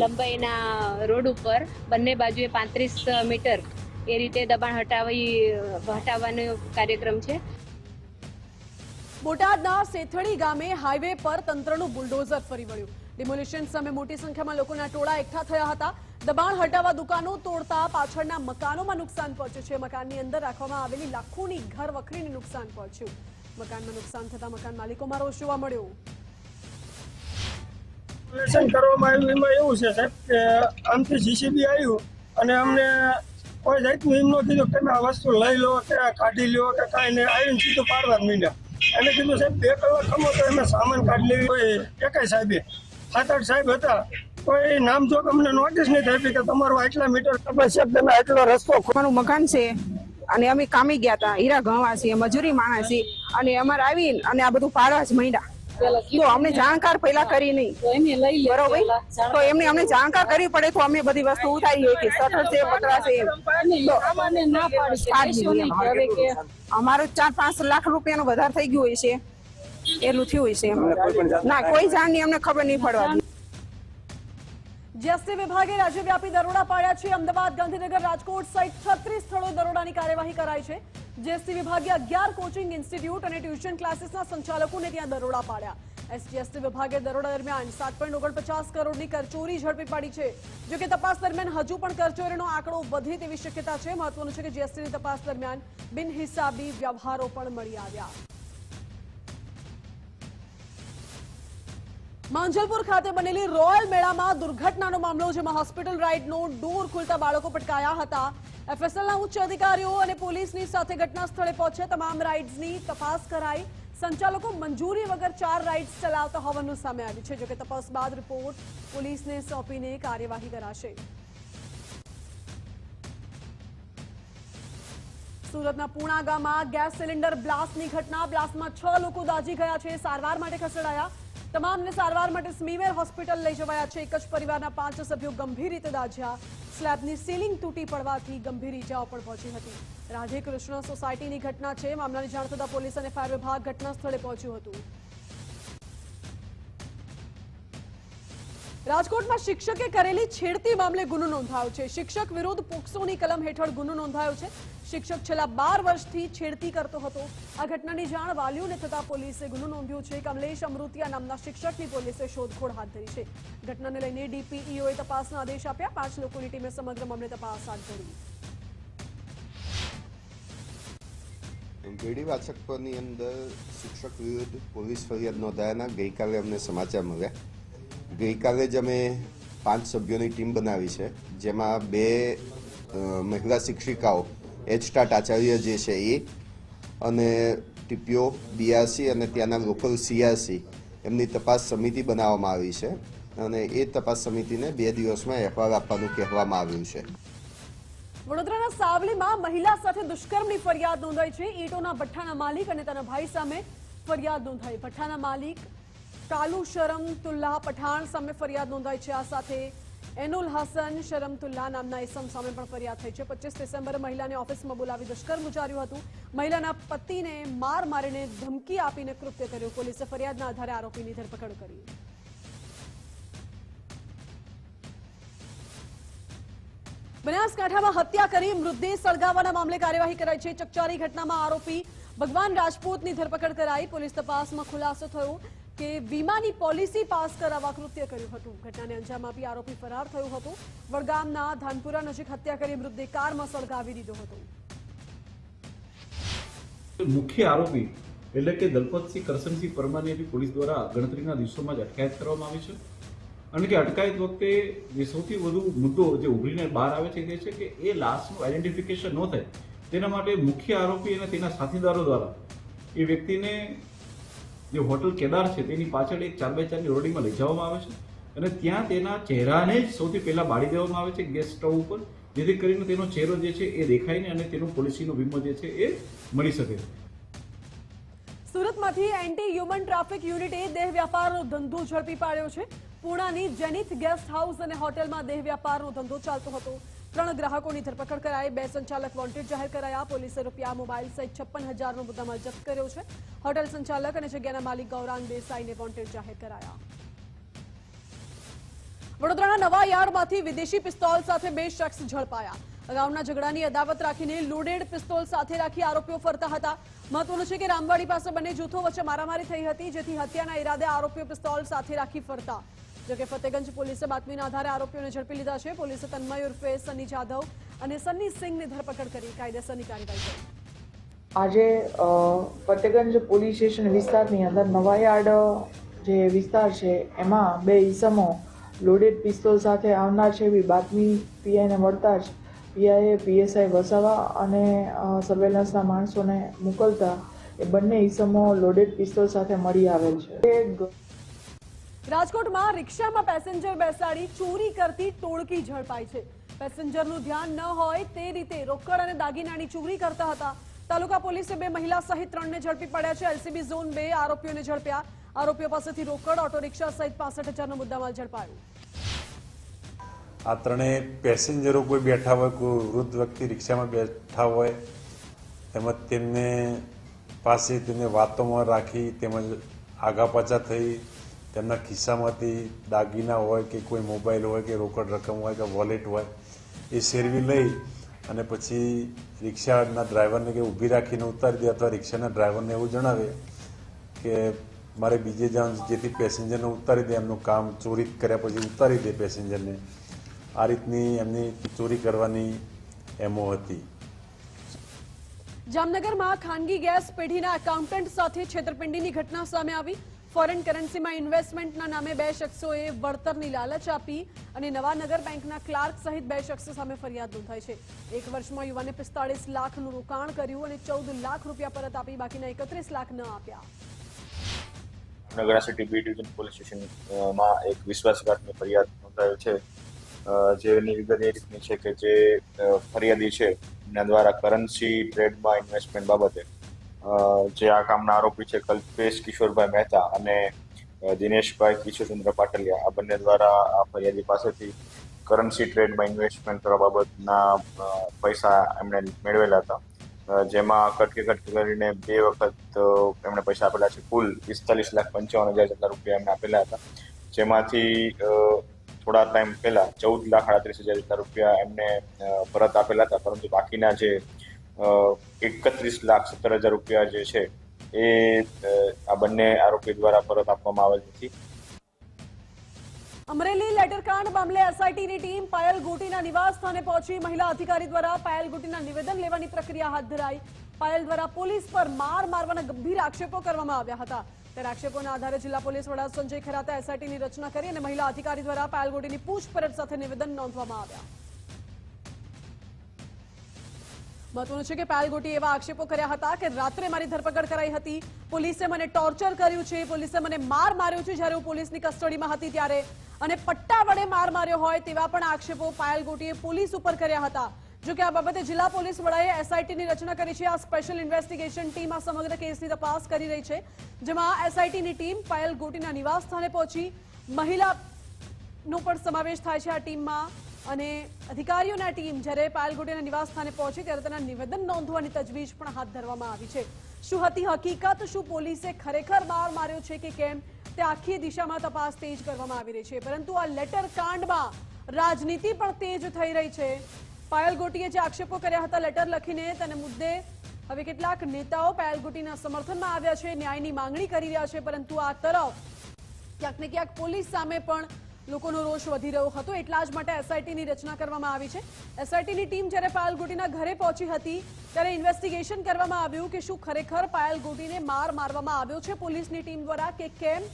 લંબાઈના રોડ ઉપર બંને બાજુએ 35 મીટર એ રીતે દબાણ હટાવવાનો કાર્યક્રમ છે. બોટાદના સેથળી ગામે હાઈવે પર તંત્રનું બુલડોઝર ફરી વળ્યું. ડિમોલિશન સામે મોટી સંખ્યામાં લોકોના ટોળા એકઠા થયા હતા. દબાણ હટાવવા દુકાનો તોડતા પાછળના મકાનોમાં નુકસાન પહોંચ્યું છે. મકાનની અંદર રાખવામાં આવેલી લાખોની ઘર વખરીને નુકસાન પહોંચ્યું. મકાનમાં નુકસાન થતા મકાન માલિકોમાં રોષ જોવા મળ્યો. કરવામાં આવ્યું એમાં એવું છે સાહેબ કે આમથી જીસીબી આવ્યું અને અમને કોઈ જાતનું એમ ન કીધું કે તમે આ વસ્તુ લઈ લો કે કાઢી લો કે કાંઈ નહીં. આવીને સીધું પાડવા મીંડ્યા. એને કીધું સાહેબ 2 કલાક ખમો તો એમાં સામાન કાઢી લેવી. કોઈ એકાઈ સાહેબે 7-8 સાહેબ હતા કોઈ નામ જો અમને નોટિસ નહીં થઈ કે તમારું આટલા મીટર સાહેબ તમે આટલો રસ્તો. અમારું મકાન છે અને અમે કામી ગયા હતા. હીરા ઘવા છીએ, મજૂરી માણસ છીએ અને અમારે આવીને અને આ બધું પાડવા જ માંડ્યા. તો અમને જાણકાર પહેલા કરી નહીં બરોબર, તો એમને અમને જાણકાર કરવી પડે તો અમે બધી વસ્તુ ઉતારીએ કે શટર છે, પતરા છે. અમારું 4-5 લાખ રૂપિયાનું વધારે થઈ ગયું હોય છે, એટલું થયું હોય છે. ના કોઈ જાણની અમને ખબર નહીં પડવા. જીએસટી વિભાગે રાજ્યવ્યાપી દરોડા પાડ્યા છે. અમદાવાદ, ગાંધીનગર, રાજકોટ સહિત 36 સ્થળોએ દરોડાની કાર્યવાહી કરાઈ છે. જીએસટી વિભાગે 11 કોચિંગ ઇન્સ્ટિટ્યૂટ અને ટ્યુશન ક્લાસીસના સંચાલકોને ત્યાં દરોડા પાડ્યા. એસજીએસટી વિભાગે દરોડા દરમિયાન 7.49 કરોડની કરચોરી ઝડપી પાડી છે. જોકે તપાસ દરમિયાન હજુ પણ કરચોરીનો આંકડો વધે તેવી શક્યતા છે. મહત્વનું છે કે જીએસટીની તપાસ દરમિયાન બિનહિસાબી વ્યવહારો પણ મળી આવ્યા. માંજલપુર ખાતે બનેલી રોયલ મેળામાં દુર્ઘટનાનો મામલો, જેમાં હોસ્પિટલ રાઇડનો ડોર ખુલતા બાળકો પટકાયા હતા. એફએસએલના ઉચ્ચ અધિકારીઓ અને પોલીસની સાથે ઘટના સ્થળે પહોંચ્યા. તમામ રાઇડ્સની તપાસ કરાઈ. સંચાલકો મંજૂરી વગર 4 રાઇડ્સ ચલાવતા હોવાનું સામે આવ્યું છે. જોકે તપાસ બાદ રિપોર્ટ પોલીસને સોંપીને કાર્યવાહી કરાશે. સુરતના પૂણા ગામમાં ગેસ સિલિન્ડર બ્લાસ્ટની ઘટના. બ્લાસ્ટમાં 6 લોકો દાઝી ગયા છે, સારવાર માટે ખસેડાયા. તમામને સારવાર માટે સ્મીમેર હોસ્પિટલ લઈ જવાયા છે. એક જ પરિવારના 5 સભ્યો ગંભીર રીતે દાઝ્યા. સ્લેબની સીલિંગ તૂટી પડવાથી ગંભીર ઈજાઓ પણ પહોંચી હતી. રાધે કૃષ્ણ સોસાયટીની ઘટના છે. મામલાની જાણ થતાં પોલીસ અને ફાયર વિભાગ ઘટના સ્થળે પહોંચ્યું હતું. રાજકોટમાં શિક્ષકે કરેલી છેડતી મામલે ગુનો નોંધાયો છે. શિક્ષક વિરુદ્ધ પોક્સોની કલમ હેઠળ ગુનો નોંધાયો છે. શિક્ષક છેલ્લા 12 વર્ષથી છેડતી કરતો હતો. આ ઘટનાની જાણ વાલીઓને થતા પોલીસે ગુનો નોંધ્યો છે. કમલેશ અમૃતિયા નામના શિક્ષકની પોલીસે શોધખોળ હાથ ધરી છે. ઘટનાને લઈને ડીપીઈઓએ તપાસના આદેશ આપ્યા. 5 લોકોની ટીમે સમગ્ર મામલે તપાસ હાથ ધરી. બેડી વાચકપરની અંદર શિક્ષક વિરુદ્ધ પોલીસ ફરિયાદ નોંધાયાના ગઈકાલે અમને સમાચાર મળ્યા. ગઈકાલે જ અમે 5 સભ્યોની ટીમ બનાવી છે, જેમાં 2 મહિલા શિક્ષિકાઓ એચટાટ આચાર્ય જે છે એ અને ટીપીઓ બીઆરસી અને ત્યાંના લોકલ સીઆરસી એમની તપાસ સમિતિ બનાવવામાં આવી છે અને એ તપાસ સમિતિને 2 દિવસમાં અહેવાલ આપવાનું કહેવામાં આવ્યું છે. વડોદરાના સાવલીમાં મહિલા સાથે દુષ્કર્મની ફરિયાદ નોંધાઈ છે. ઈંટોના ભઠ્ઠાના માલિક અને તેના ભાઈ સામે ફરિયાદ નોંધાઈ. ભઠ્ઠાના માલિક કાલુ શરમતુલ્લાહ પઠાણ સામે ફરિયાદ નોંધાઈ છે. આ સાથે એનુલ હસન શરમતુલ્લાહ નામના ઇસમ સામે પણ ફરિયાદ થઈ છે. 25 ડિસેમ્બરે મહિલાને ઓફિસમાં બોલાવી દુષ્કર્મ ગુજાર્યું હતું. મહિલાના પતિને માર મારીને ધમકી આપીને કૃત્ય કર્યું. પોલીસે ફરિયાદના આધારે આરોપીની ધરપકડ કરી. બનાસકાંઠામાં હત્યા કરી મૃતદેહ સળગાવવાના મામલે કાર્યવાહી કરાઈ છે. ચકચારી ઘટનામાં આરોપી ભગવાન રાજપૂતની ધરપકડ કરાઈ. પોલીસ તપાસમાં ખુલાસો થયો કે વીમાની પોલિસી પાસ કરાવવા કૃત્ય કર્યું હતું. ઘટનાને અંજામ આપી આરોપી ફરાર થયો હતો. વડગામના ધાનપુરા નજીક હત્યા કરી મૃતદેહ કારમાં સળગાવી દીધો હતો. મુખ્ય આરોપી એટલે કે દલપતસિંહ કરશનસિંહ પરમારની પોલીસ દ્વારા ગણતરીના દિવસોમાં જ અટકાયત કરવામાં આવી છે અને કે અટકાયત વખતે જે સૌથી વધુ મુદ્દો જે ઉભરીને બહાર આવે છે તે છે કે એ લાશનું આઈડેન્ટિફિકેશન ન થાય તેના માટે મુખ્ય આરોપી અને તેના સાથીદારો દ્વારા એ વ્યક્તિને જે હોટલ કેદાર છે તેની પાછળ એક 4x4ની ઓરડીમાં લઈ જવામાં આવે છે અને ત્યાં તેના ચહેરાને જ સૌથી પહેલા બાળી દેવામાં આવે છે ગેસ સ્ટવ ઉપર, જેથી કરીને તેનો ચહેરો જે છે એ દેખાય ને અને તેનો પોલિસીનો વીમો જે છે એ મળી શકે. સુરતમાંથી એન્ટી હ્યુમન ટ્રાફિક યુનિટે દેહ વ્યાપારનો ધંધો ઝડપી પાડ્યો છે. પુણાની જેનિથ ગેસ્ટ હાઉસ અને હોટેલમાં દેહ વ્યાપારનો ધંધો ચાલતો હતો. 3 ગ્રાહકોની ધરપકડ કરાઈ. 2 સંચાલક વોન્ટેડ જાહેર કરાયા. પોલીસે રૂપિયા, મોબાઈલ સહિત 56,000નો મુદ્દામાલ જપ્ત કર્યો છે. હોટેલ સંચાલક અને જગ્યાના માલિક ગૌરાંગ દેસાઈને વોન્ટેડ જાહેર કરાયા. વડોદરાના નવા યાર્ડમાંથી વિદેશી પિસ્તોલ સાથે 2 શખ્સ ઝડપાયા. અગાઉના ઝઘડાની અદાવત રાખીને લોડેડ પિસ્તોલ સાથે રાખી આરોપીઓ ફરતા હતા. મહત્વનું છે કે રામવાડી પાસે બંને જૂથો વચ્ચે મારામારી થઈ હતી, જેથી હત્યાના ઈરાદે આરોપીઓ પિસ્તોલ સાથે રાખી ફરતા. જોકે ફતેગંજ પોલીસે બાતમીના આધારે આરોપીઓને ઝડપી લીધા છે. પોલીસે તન્મય ઉર્ફે સની જાધવ અને સન્ની સિંહની ધરપકડ કરી કાયદેસરની કાર્યવાહી કરી. આજે ફતેગંજ પોલીસ સ્ટેશન વિસ્તારની અંદર નવાયાર્ડ જે વિસ્તાર છે એમાં 2 ઈસમો લોડેડ પિસ્તોલ સાથે આવનાર છે એવી બાતમી પીઆઈને મળતા જ પીઆઈએ પીએસઆઈ વસાવા અને સર્વેલન્સના માણસોને મોકલતા એ બંને ઈસમો લોડેડ પિસ્તોલ સાથે મળી આવેલ છે. રાજકોટમાં રિક્ષામાં પેસેન્જર બેસાડી ચોરી કરતી ટોળકી ઝડપાઈ છે. પેસેન્જરનું ધ્યાન ન હોય તે રીતે રોકડ અને દાગીનાની ચોરી કરતા હતા. તાલુકા પોલીસે 2 મહિલા સહિત 3ને ઝડપી પડ્યા છે. એલસીબી ઝોન 2 આરોપીઓને ઝડપ્યા. આરોપીઓ પાસેથી રોકડ, ઓટો રિક્ષા સહિત 65,000નો મુદ્દામાલ ઝડપાયો. આ 3 પેસેન્જરો કોઈ બેઠા હોય, કોઈ વૃદ્ધ વ્યક્તિ રિક્ષામાં બેઠા હોય, તેમજ તેમને પાસે તેને વાતોમાં રાખી તેમજ આગા પાછા થઈ તેમના ખિસ્સામાંથી દાગીના હોય કે કોઈ મોબાઈલ હોય કે રોકડ રકમ હોય કે વોલેટ હોય એ શેરવી લઈ અને પછી રિક્ષાના ડ્રાઈવરને કે ઊભી રાખીને ઉતારી દે અથવા રિક્ષાના ડ્રાઈવરને એવું જણાવે કે મારે બીજે જવાનું, જેથી પેસેન્જરને ઉતારી દે. એમનું કામ ચોરી કર્યા પછી ઉતારી દે પેસેન્જરને. આ રીતની એમની ચોરી કરવાની એમો હતી. જામનગરમાં ખાનગી ગેસ પેઢીના એકાઉન્ટન્ટ સાથે છેતરપિંડીની ઘટના સામે આવી. ફોરેન કરન્સીમાં ઇન્વેસ્ટમેન્ટના નામે 2 શખ્સોએ વળતરની લાલચ આપી અને નવાનગર બેંકના ક્લાર્ક સહિત 2 શખ્સો સામે ફરિયાદ નોંધાઈ છે. 1 વર્ષમાં યુવાને 45 લાખનું રોકાણ કર્યું અને 14 લાખ રૂપિયા પરત આપી બાકીના 31 લાખ ન આપ્યા. Nagra city B division police સ્ટેશનમાં એક વિશ્વાસઘાતની ફરિયાદ નોંધાયેલ છે. જેની વિગત એ રીતની છે કે જે ફરિયાદી છે એના દ્વારા કરન્સી ટ્રેડમાં ઇન્વેસ્ટમેન્ટ બાબતે જે આ કામના આરોપી છે કલ્પેશ કિશોરભાઈ મહેતા અને દિનેશભાઈ કિશોરચંદ્ર પાટલિયા, આ બંને દ્વારા આ ફરિયાદી પાસેથી કરન્સી ટ્રેડમાં ઇન્વેસ્ટમેન્ટ કરવા બાબતના પૈસા એમણે મેળવેલા હતા. જેમાં કટકે કરીને 2 વખત એમણે પૈસા આપેલા છે. કુલ 45,55,000 જેટલા રૂપિયા એમને આપેલા હતા, જેમાંથી થોડા ટાઈમ પહેલા 14,38,000 જેટલા રૂપિયા એમને પરત આપેલા હતા, પરંતુ બાકીના જે 31,17,000 રૂપિયા જે છે એ આ બંને આરોપી દ્વારા પરત આપવામાં આવેલ નથી. અમરેલી લેટરકાંડ મામલે એસઆઈટીની ટીમ પાયલ ગોટીના નિવાસ સ્થાને પહોંચી. મહિલા અધિકારી દ્વારા પાયલ ગોટીના નિવેદન લેવાની પ્રક્રિયા હાથ ધરાઈ. પાયલ દ્વારા પોલીસ પર માર મારવાના ગંભીર આક્ષેપો કરવામાં આવ્યા હતા। ત્યારે આક્ષેપોના આધારે જિલ્લા પોલીસ વડા સંજય ખરાતે એસઆઈટીની રચના કરી અને મહિલા અધિકારી દ્વારા પાયલ ગોટીની પૂછપરછ સાથે નિવેદન નોંધવામાં આવ્યા। મહત્વનું છે કે પાયલ ગોટી એવા આક્ષેપો કર્યા હતા કે રાત્રે મારી ધરપકડ કરાઈ હતી, પોલીસે મને ટોર્ચર કર્યું છે, પોલીસે મને માર માર્યો છે જ્યારે હું પોલીસની કસ્ટડીમાં હતી ત્યારે, અને પટ્ટા વડે માર માર્યો હોય તેવા પણ આક્ષેપો પાયલ ગોટીએ પોલીસ ઉપર કર્યા હતા। જો કે આ બાબતે જિલ્લા પોલીસ વડાએ એસઆઈટીની રચના કરી છે। આ સ્પેશિયલ ઇન્વેસ્ટિગેશન ટીમ આ સમગ્ર કેસની તપાસ કરી રહી છે, જેમાં એસઆઈટીની ટીમ પાયલ ગોટીના નિવાસ સ્થાને પહોંચી, મહિલાનો પણ સમાવેશ થાય છે આ ટીમમાં, અને અધિકારીઓના ટીમ જ્યારે પાયલ ગોટીના નિવાસ સ્થાને પહોંચી ત્યારે તેના નિવેદન નોંધવાની તજવીજ પણ હાથ ધરવામાં આવી છે। શું હતી હકીકત, શું પોલીસે ખરેખર માર માર્યો છે કે કેમ, તે આખી દિશામાં તપાસ તેજ કરવામાં આવી રહી છે। પરંતુ આ લેટર કાંડમાં રાજનીતિ પણ તેજ થઈ રહી છે। પાયલ ગોટીએ જે આક્ષેપો કર્યા હતા લેટર લખીને, તેને મુદ્દે હવે કેટલાક નેતાઓ પાયલ ગોટીના સમર્થનમાં આવ્યા છે, ન્યાયની માંગણી કરી રહ્યા છે, પરંતુ આ તરફ ક્યાંક ને ક્યાંક પોલીસ સામે પણ લોકોનો રોષ વધી રહ્યો હતો। એટલા જ માટે એસઆઈટીની રચના કરવામાં આવી છે। એસઆઈટીની ટીમ જ્યારે પાયલ ગોટીના ઘરે પહોંચી હતી ત્યારે ઇન્વેસ્ટિગેશન કરવામાં આવ્યું કે શું ખરેખર પાયલ ગોટીને માર મારવામાં આવ્યો છે પોલીસની ટીમ દ્વારા કે કેમ,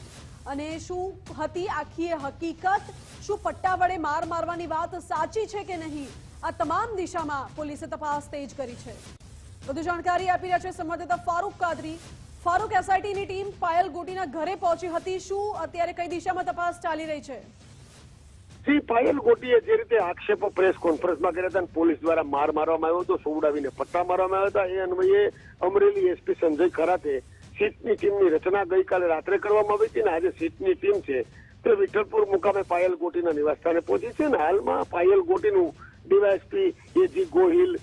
અને શું હતી આખી હકીકત, શું પટ્ટા વડે માર મારવાની વાત સાચી છે કે નહીં, આ તમામ દિશામાં પોલીસે તપાસ તેજ કરી છે। વધુ જાણકારી આપી રહ્યા છે સંવાદદાતા ફારૂક કાદરી। ફારૂક, એસઆઈટીની ટીમ પાયલ ગોટીના ઘરે પહોંચી હતી, શું અત્યારે કઈ દિશામાં તપાસ ચાલી રહી છે? પાયલ ગોટીએ જે રીતે આક્ષેપો પ્રેસ કોન્ફરન્સમાં કર્યા હતા, પોલીસ દ્વારા માર મારવામાં આવ્યો હતો, સુવડાવીને પટ્ટા મારવામાં આવ્યા હતા, એ અન્વયે અમરેલી એસપી સંજય ખરાતે સીટની ટીમની રચના ગઈકાલે રાત્રે કરવામાં આવી હતી, અને આજે સીટની ટીમ છે તે વિઠ્ઠલપુર મુકામે પાયલ ગોટીના નિવાસસ્થાને પહોંચી છે, અને હાલમાં પાયલ ગોટીનું ડીવાયએસપી એજી ગોહિલ,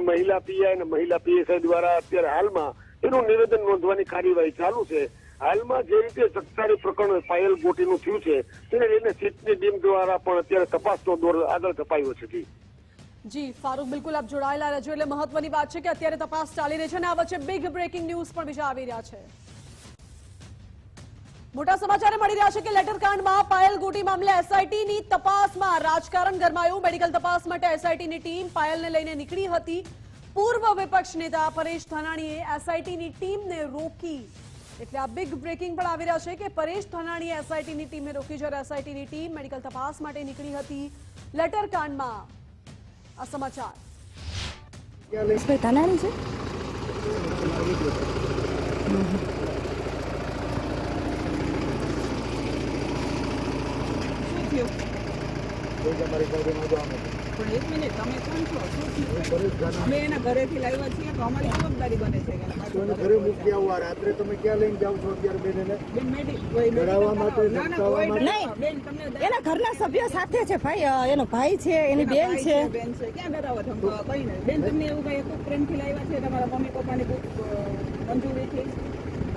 મહિલા પીઆઈ અને મહિલા પીએસઆઈ દ્વારા અત્યારે હાલમાં એનું નિવેદન નોંધવાની કાર્યવાહી ચાલુ છે। હાલમાં જે રીતે સત્તારી પ્રકરણ પાયલ ગોટીનું થયું છે તેને લઈને સીટની ટીમ દ્વારા પણ અત્યારે તપાસનો દોર આગળ ધપાયો છે। જી ફારૂક, બિલકુલ આપ જોડાયેલા રહેજો, એટલે મહત્વની વાત છે કે અત્યારે તપાસ ચાલી રહી છે અને આ વચ્ચે બિગ બ્રેકિંગ ન્યૂઝ પણ બીજા આવી રહ્યા છે। મોટા સમાચાર મળી રહ્યા છે કે લેટરકાંડમાં પાયલ ગોટી મામલે એસઆઈટીની તપાસમાં રાજકારણ ગરમાયું। મેડિકલ તપાસ માટે એસઆઈટીની ટીમ પાયલને લઈને નીકળી હતી। પૂર્વ વિપક્ષ નેતા પરેશ ધાનાણીએ એસઆઈટીની ટીમને રોકી, એટલે આ બિગ બ્રેકિંગ પણ આવી રહ્યા છે કે પરેશ ધાનાણીએ એસઆઈટીની ટીમને રોકી જ્યારે એસઆઈટીની ટીમ મેડિકલ તપાસ માટે નીકળી હતી। લેટરકાંડમાં આ સમાચાર ધાનાણી છે। પણ એક મિનિટ, તમે કોણ છો, શું થયું? અમે એના ઘરેથી લાવ્યા છીએ તો અમારી જવાબદારી બને છે કે ઘરે મૂકી આવવા, રાત્રે તમે ક્યાં લઈને જાઓ છો અત્યારે બેન? ચડાવવા માટે, બેન તમને એના ઘરના સભ્યો સાથે છે, ભાઈ એનો ભાઈ છે, એની બેન છે। બેન છે, ક્યાં ડરાવો છો? કઈ નહીં બેન, તમને એવું કઈ ખૂબ પ્રેમથી લાવ્યા છે, તમારા મમ્મી પપ્પાની મંજૂરીથી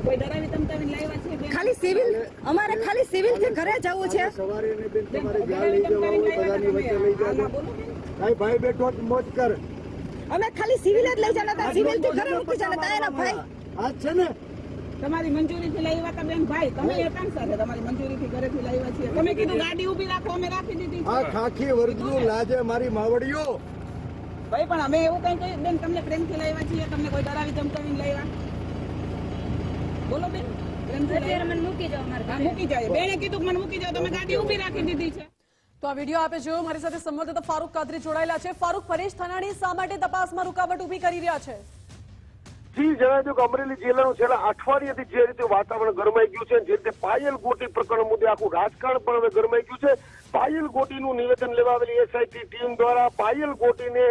કોઈ ડરાવી ધમકાવીને લાવ્યા છે? ખાલી સિવિલ, અમારે ખાલી સિવિલ થી ઘરે જવું છે। સવારે એને બેન તમારે જ્યાં લઈ જવા હોય બધાની વચ્ચે લઈ જાઓ। ભાઈ ભાઈ બેઠો મોજ કર, અમે ખાલી સિવિલ જ લઈ જવાના હતા, સિવિલ થી ઘરે મૂકી જવાના હતા એના ભાઈ। આ છે ને તમારી મંજૂરીથી લાવ્યા હતા બેન, ભાઈ તમે એકાંત સાથે તમારી મંજૂરીથી ઘરેથી લાવ્યા છીએ, તમે કીધું ગાડી ઊભી રાખો, અમે રાખી દીધી છે। આ ખાખી વર્ગનું લાજે મારી માવડીઓ ભાઈ, પણ અમે એવું કઈ કહ્યું બેન, તમને પ્રેમથી લાવ્યા છીએ, તમને કોઈ ડરાવી ધમકાવીને લાવ્યા? બોલો બેન, મને મૂકી જાઓ, મૂકી જાય બેને કીધું મને મૂકી જાઓ, તમે ગાડી ઊભી રાખી દીધી છે। તો આ વિડીયો આપે જો મારી સાથે સંવાદદાતા ફારૂક કાદરી જોડાયેલા છે। ફારૂક, પરેશ ધાનાણી શા માટે તપાસમાં રૂકાવટ ઊભી કરી રહ્યા છે? જણાવી દઉં કે અમરેલી જિલ્લાનું છેલ્લા અઠવાડિયાથી જે રીતે વાતાવરણ ગરમાઈ ગયું છે, જે રીતે પાયલ ગોટી પ્રકરણ મુદ્દે આખું રાજકારણ પણ હવે ગરમાઈ ગયું છે। પાયલ ગોટીનું નિવેદન લેવા આવેલી એસઆઈટી ટીમ દ્વારા પાયલ ગોટીને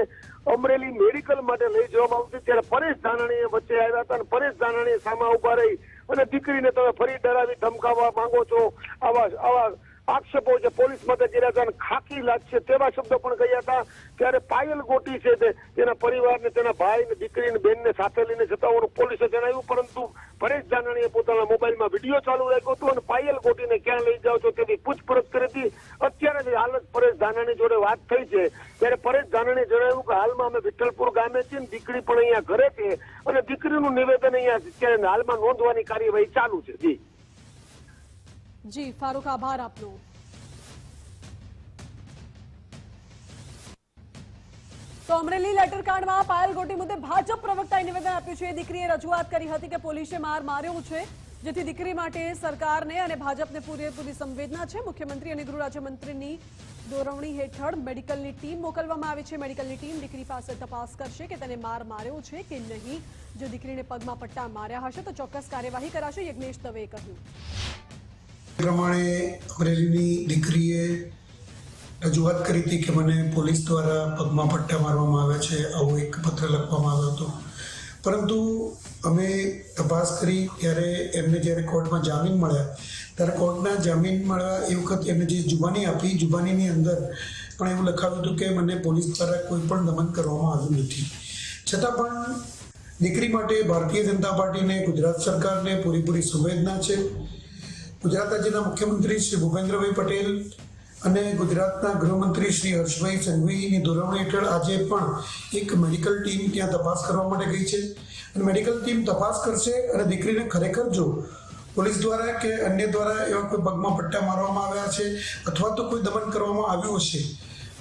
અમરેલી મેડિકલ માટે લઈ જવામાં આવતી, ત્યારે પરેશ ધાનાણીએ વચ્ચે આવ્યા હતા અને પરેશ ધાનાણીએ સામે ઉભા રહી અને દીકરીને તમે ફરી ડરાવી ધમકાવવા માંગો છો, આવા આક્ષેપો જે પોલીસ માટે કર્યા હતા અને ખાકી લાગશે તેવા શબ્દો પણ કહ્યા હતા। ત્યારે પાયલ ગોટી છે તે તેના પરિવારને, તેના ભાઈ ને દીકરીને, બેનને સાથે લઈને જતા હોવાનું પોલીસે જણાવ્યું, પરંતુ પરેશ ધાનાણીએ પોતાના મોબાઈલમાં વિડીયો ચાલુ રાખ્યો હતો અને પાયલ ગોટીને ક્યાં લઈ જાઓ છો તેની પૂછપરછ કરી હતી। અત્યારે જે હાલત પરેશ ધાનાણી જોડે વાત થઈ છે ત્યારે પરેશ ધાનાણીએ જણાવ્યું કે હાલમાં અમે વિઠ્ઠલપુર ગામે છીએ, દીકરી પણ અહીંયા ઘરે છે અને દીકરીનું નિવેદન અહીંયા હાલમાં નોંધવાની કાર્યવાહી ચાલુ છે। જી ફારૂક, આભાર આપનો। તો તો અમરેલી લેટરકાંડમાં પાયલ ગોટી મુદ્દે ભાજપ પ્રવક્તાએ નિવેદન આપ્યું છે. દીકરીએ રજૂઆત કરી હતી કે પોલીસે માર માર્યો છે, જેથી દીકરી માટે સરકારને અને ભાજપને પૂરેપૂરી સંવેદના છે. મુખ્યમંત્રી અને ગૃહ રાજ્યમંત્રીની દોરવણી હેઠળ મેડિકલની ટીમ મોકલવામાં આવી છે. મેડિકલની ટીમ દીકરી પાસે તપાસ કરશે કે તેને માર માર્યો છે કે નહીં. જો દીકરીને પગમાં પટ્ટા માર્યા હશે તો ચોક્કસ કાર્યવાહી કરાશે, યજ્ઞેશ દવેએ કહ્યું. પ્રમાણે અમરેલીની દીકરીએ રજૂઆત કરી હતી કે મને પોલીસ દ્વારા પગમાં પટ્ટા મારવામાં આવ્યા છે, આવો એક પત્ર લખવામાં આવ્યો હતો. પરંતુ અમે તપાસ કરી ત્યારે એમને જ્યારે કોર્ટમાં જામીન મળ્યા ત્યારે કોર્ટના જામીન મળ્યા એ વખત એમને જે જુબાની આપી, જુબાનીની અંદર પણ એવું લખાવ્યું હતું કે મને પોલીસ દ્વારા કોઈ પણ દમન કરવામાં આવ્યું નથી. છતાં પણ દીકરી માટે ભારતીય જનતા પાર્ટીને, ગુજરાત સરકારને પૂરેપૂરી સંવેદના છે. ગુજરાત રાજ્યના મુખ્યમંત્રી શ્રી ભૂપેન્દ્રભાઈ પટેલ અને ગુજરાતના ગૃહમંત્રી શ્રી હર્ષભાઈ સંઘવીની દોરવણી હેઠળ આજે પણ એક મેડિકલ ટીમ ત્યાં તપાસ કરવા માટે ગઈ છે. અને મેડિકલ ટીમ તપાસ કરશે અને દીકરીને ખરેખર જો પોલીસ દ્વારા કે અન્ય દ્વારા એવા કોઈ પગમાં પટ્ટા મારવામાં આવ્યા છે અથવા તો કોઈ દમન કરવામાં આવ્યું હશે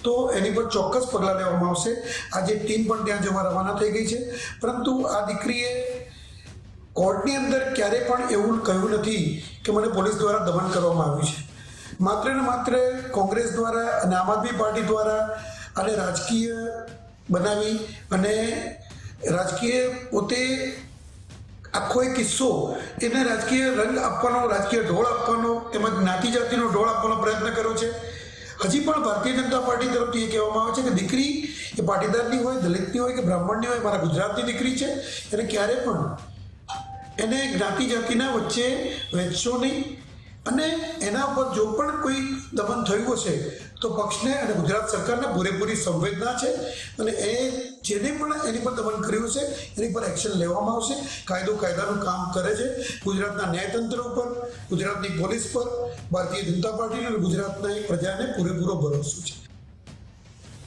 તો એની પર ચોક્કસ પગલાં લેવામાં આવશે. આજે ટીમ પણ ત્યાં જવા રવાના થઈ ગઈ છે. પરંતુ આ દીકરીએ કોર્ટની અંદર ક્યારેય પણ એવું કહ્યું નથી કે મને પોલીસ દ્વારા દમન કરવામાં આવ્યું છે. માત્ર ને માત્ર કોંગ્રેસ દ્વારા અને આમ આદમી પાર્ટી દ્વારા આને રાજકીય બનાવી અને રાજકીય પોતે આખો એક કિસ્સો એને રાજકીય રંગ આપવાનો, રાજકીય ઢોળ આપવાનો તેમજ જ્ઞાતિ જાતિનો ઢોળ આપવાનો પ્રયત્ન કર્યો છે. હજી પણ ભારતીય જનતા પાર્ટી તરફથી એ કહેવામાં આવે છે કે દીકરી એ પાટીદારની હોય, દલિતની હોય કે બ્રાહ્મણની હોય, મારા ગુજરાતની દીકરી છે. એને ક્યારે પણ એને જ્ઞાતિ જાતિના વચ્ચે વહેંચશો નહીં. અને એના પર જો પણ કોઈ દમન થયું હશે તો પક્ષને અને ગુજરાત સરકારને પૂરેપૂરી સંવેદના છે અને એ જેને પણ એની પર દમન કર્યું છે એની પર એક્શન લેવામાં આવશે. કાયદો કાયદાનું કામ કરે છે. ગુજરાતના ન્યાયતંત્ર ઉપર, ગુજરાતની પોલીસ પર ભારતીય જનતા પાર્ટી અને ગુજરાતના પ્રજાને પૂરેપૂરો ભરોસો છે.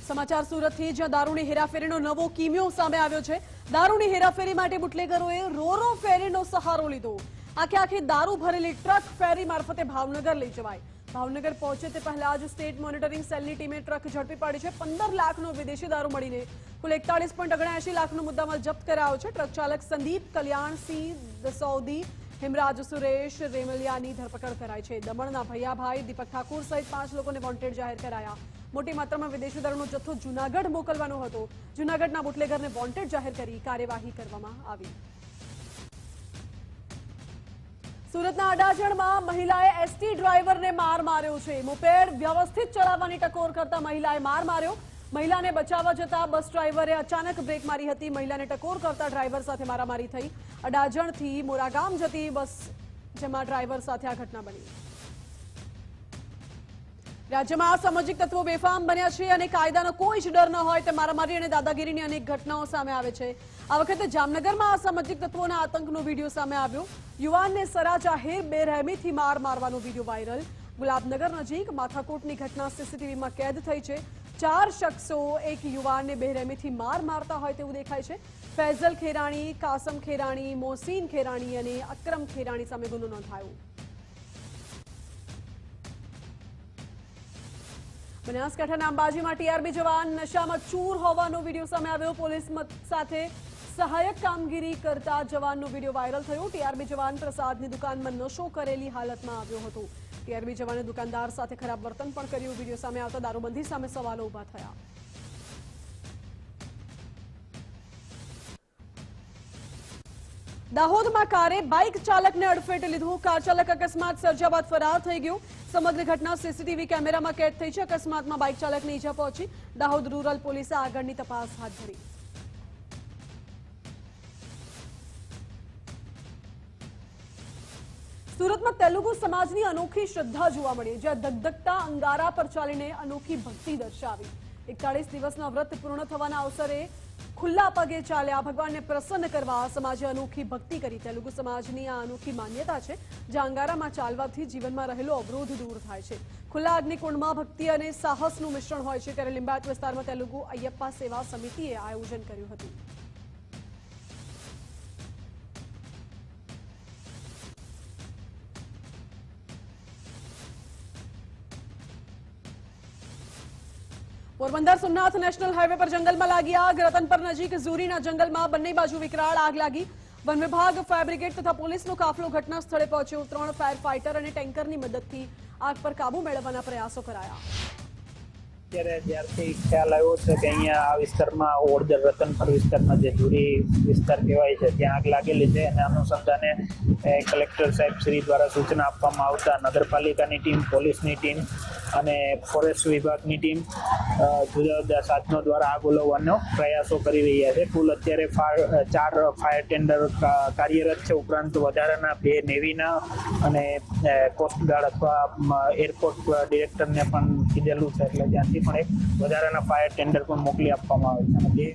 સમાચાર સુરતથી, જ્યાં દારૂની હેરાફેરીનો નવો કિમિયો સામે આવ્યો છે. દારૂની હેરાફેરી માટે બુટલેગરોએ રોરો ફેરીનો સહારો લીધો. આખી દારૂ ભરેલી ટ્રક ફેરી મારફતે ભાવનગર લઈ જવાય. ભાવનગર પહોંચે તે પહેલા જ સ્ટેટ મોનિટરિંગ સેલની ટીમે ટ્રક ઝડપી પાડી છે. 15 લાખનો વિદેશી દારૂ મળીને કુલ 41.79 લાખનો મુદ્દામાલ જપ્ત કરાયો છે. ટ્રક ચાલક સંદીપ કલ્યાણસિંહ દસૌદી, હિમરાજ સુરેશ રેમલિયાની ધરપકડ કરાઈ છે. દમણના ભૈયાભાઈ દીપક ઠાકુર સહિત 5 લોકોને વોન્ટેડ જાહેર કરાયા. મોટી માત્રામાં વિદેશી દારૂનો જથ્થો જૂનાગઢ મોકલવાનો હતો. જૂનાગઢના બુટલેગરને વોન્ટેડ જાહેર કરી કાર્યવાહી કરવામાં આવી. સુરતના અડાજણમાં મહિલાએ એસટી ડ્રાઈવરને માર માર્યો છે. મોપેડ વ્યવસ્થિત ચલાવવાની ટકોર કરતા મહિલાએ માર માર્યો. મહિલાને બચાવવા જતા બસ ડ્રાઈવરે અચાનક બ્રેક મારી હતી. મહિલાને ટકોર કરતા ડ્રાઈવર સાથે મારામારી થઈ. અડાજણથી મોરાગામ જતી બસ જેમાં ડ્રાઈવર સાથે આ ઘટના બની. રાજ્યમાં અસામાજિક તત્વો બેફામ બન્યા છે અને કાયદાનો કોઈ જ ડર ન હોય તે મારામારી અને દાદાગીરીની અનેક ઘટનાઓ સામે આવે છે. આ વખતે જામનગરમાં અસામાજિક તત્વોના આતંકનો વિડીયો સામે આવ્યો. યુવાનને સરા જાહેર બેરહેમીથી માર મારવાનો વિડીયો વાયરલ. ગુલાબનગર નજીક માથાકૂટની ઘટના સીસીટીવીમાં કેદ થઈ છે. 4 શખ્સો એક યુવાનને બેરહેમીથી માર મારતા હોય તેવું દેખાય છે. ફૈઝલ ખેરાણી, કાસમ ખેરાણી, મોસીન ખેરાણી અને અકરમ ખેરાણી સામે ગુનો નોંધાયો. બનાસકાંઠાના અંબાજીમાં ટીઆરબી જવાન નશામાં ચૂર હોવાનો વિડીયો સામે આવ્યો. પોલીસ સાથે સહાયક કામગીરી કરતા જવાનનો વિડીયો વાયરલ થયો. ટીઆરબી જવાન પ્રસાદની દુકાનમાં નશો કરેલી હાલતમાં આવ્યો હતો. ટીઆરબી જવાને દુકાનદાર સાથે ખરાબ વર્તન પણ કર્યું. વિડીયો સામે આવતા દારૂબંધી સામે સવાલો ઉભા થયા. દાહોદમાં કારે બાઇક ચાલકને અડફેટે લીધું. કાર ચાલક અકસ્માત સર્જ્યા બાદ ફરાર થઈ ગયો. સમગ્ર ઘટના સીસીટીવી કેમેરામાં કેદ થઈ છે. અકસ્માતમાં બાઇક ચાલકને ઈજા પહોંચી. દાહોદ રૂરલ પોલીસે આગળની તપાસ હાથ ધરી. સુરતમાં તેલુગુ સમાજની અનોખી શ્રદ્ધા જોવા મળી, જ્યાં ધગધગતા અંગારા પર ચાલીને અનોખી ભક્તિ દર્શાવી. 41 દિવસના વ્રત પૂર્ણ થવાના અવસરે ખુલ્લા પગે ચાલ્યા. ભગવાનને પ્રસન્ન કરવા સમાજે અનોખી ભક્તિ કરી. તેલુગુ સમાજની આ અનોખી માન્યતા છે, જ્યાં અંગારામાં ચાલવાથી જીવનમાં રહેલો અવરોધ દૂર થાય છે. ખુલ્લા અગ્નિકુંડમાં ભક્તિ અને સાહસનું મિશ્રણ હોય છે. ત્યારે લિંબાયત વિસ્તારમાં તેલુગુ અયપ્પા સેવા સમિતિએ આયોજન કર્યું હતું. પોરબંદર સોમનાથ નેશનલ હાઈવે પર જંગલમાં લાગી આગ. રતનપર નજીક ઝુરીના જંગલમાં બંને બાજુ વિકરાળ આગ લાગી. વન વિભાગ, ફાયર બ્રિગેડ તથા પોલીસનો કાફલો ઘટના સ્થળે પહોંચ્યો. 3 ફાયર ફાઈટર અને ટેન્કરની મદદથી આગ પર કાબુ મેળવવાના પ્રયાસો કરાયા. અત્યારે જ્યારથી ખ્યાલ આવ્યો છે કે અહીંયા આ વિસ્તારમાં ઓળદર રતનપર વિસ્તારમાં જે ઝુરી વિસ્તાર કહેવાય છે ત્યાં આગ લાગેલી છે અને અનુસંધાને કલેક્ટર સાહેબ શ્રી દ્વારા સૂચના આપવામાં આવતા નગરપાલિકાની ટીમ, પોલીસની ટીમ અને ફોરેસ્ટ વિભાગની ટીમ જુદા જુદા સાધનો દ્વારા આગ ઓલવવાનો પ્રયાસો કરી રહ્યા છે. કુલ અત્યારે 4 ફાયર ટેન્ડર કાર્યરત છે. ઉપરાંત વધારાના 2 નેવીના અને કોસ્ટગાર્ડ અથવા એરપોર્ટ ડિરેક્ટરને પણ કીધેલું છે, એટલે ત્યાંથી પણ એક વધારાના ફાયર ટેન્ડર પણ મોકલી આપવામાં આવે છે.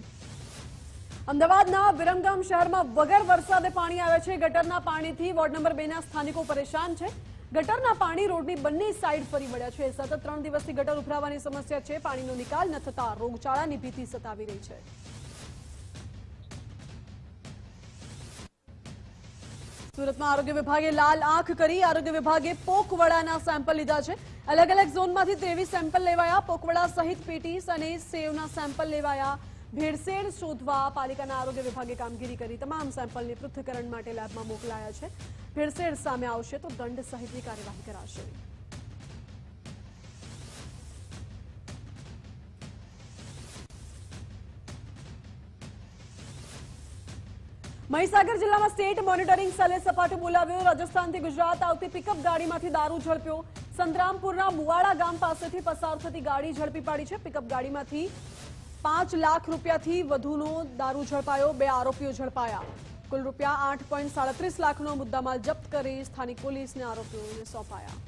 અમદાવાદના વિરમગામ શહેરમાં વગર વરસાદે પાણી આવે છે. ગટરના પાણીથી વોર્ડ નંબર 2ના સ્થાનિકો પરેશાન છે. ગટરના પાણી રોડની બંને સાઈડ ફરી વળ્યા છે. સતત 3 દિવસથી ગટર ઉભરાવાની સમસ્યા છે. પાણીનો નિકાલ ન થતા રોગચાળાની ભીતિ સતાવી રહી છે. સુરતમાં આરોગ્ય વિભાગે લાલ આંખ કરી. આરોગ્ય વિભાગે પોકવડાના સેમ્પલ લીધા છે. અલગ અલગ ઝોનમાંથી 23 સેમ્પલ લેવાયા. પોકવડા સહિત પેટીસ અને સેવના સેમ્પલ લેવાયા. ભેળસેળ શોધવા પાલિકાના આરોગ્ય વિભાગે કામગીરી કરી. તમામ સેમ્પલને પૃથ્થકરણ માટે લેબમાં મોકલાયા છે. ભેળસેળ સામે આવશે તો દંડ સહિતની કાર્યવાહી કરાશે. મહીસાગર જિલ્લામાં સ્ટેટ મોનિટરિંગ સેલે સપાટો બોલાવ્યો. રાજસ્થાનથી ગુજરાત આવતી પિકઅપ ગાડીમાંથી દારૂ ઝડપ્યો. સંતરામપુરના મુવાડા ગામ પાસેથી પસાર થતી ગાડી ઝડપી પાડી છે. પિકઅપ ગાડીમાંથી 5 લાખ રૂપિયાથી વધુનો દારૂ ઝડપાયો. 2 આરોપીઓ ઝડપાયા. કુલ રૂપિયા 8.37 લાખનો મુદ્દામાલ જપ્ત કરી સ્થાનિક પોલીસને આરોપીઓને સોંપાયા.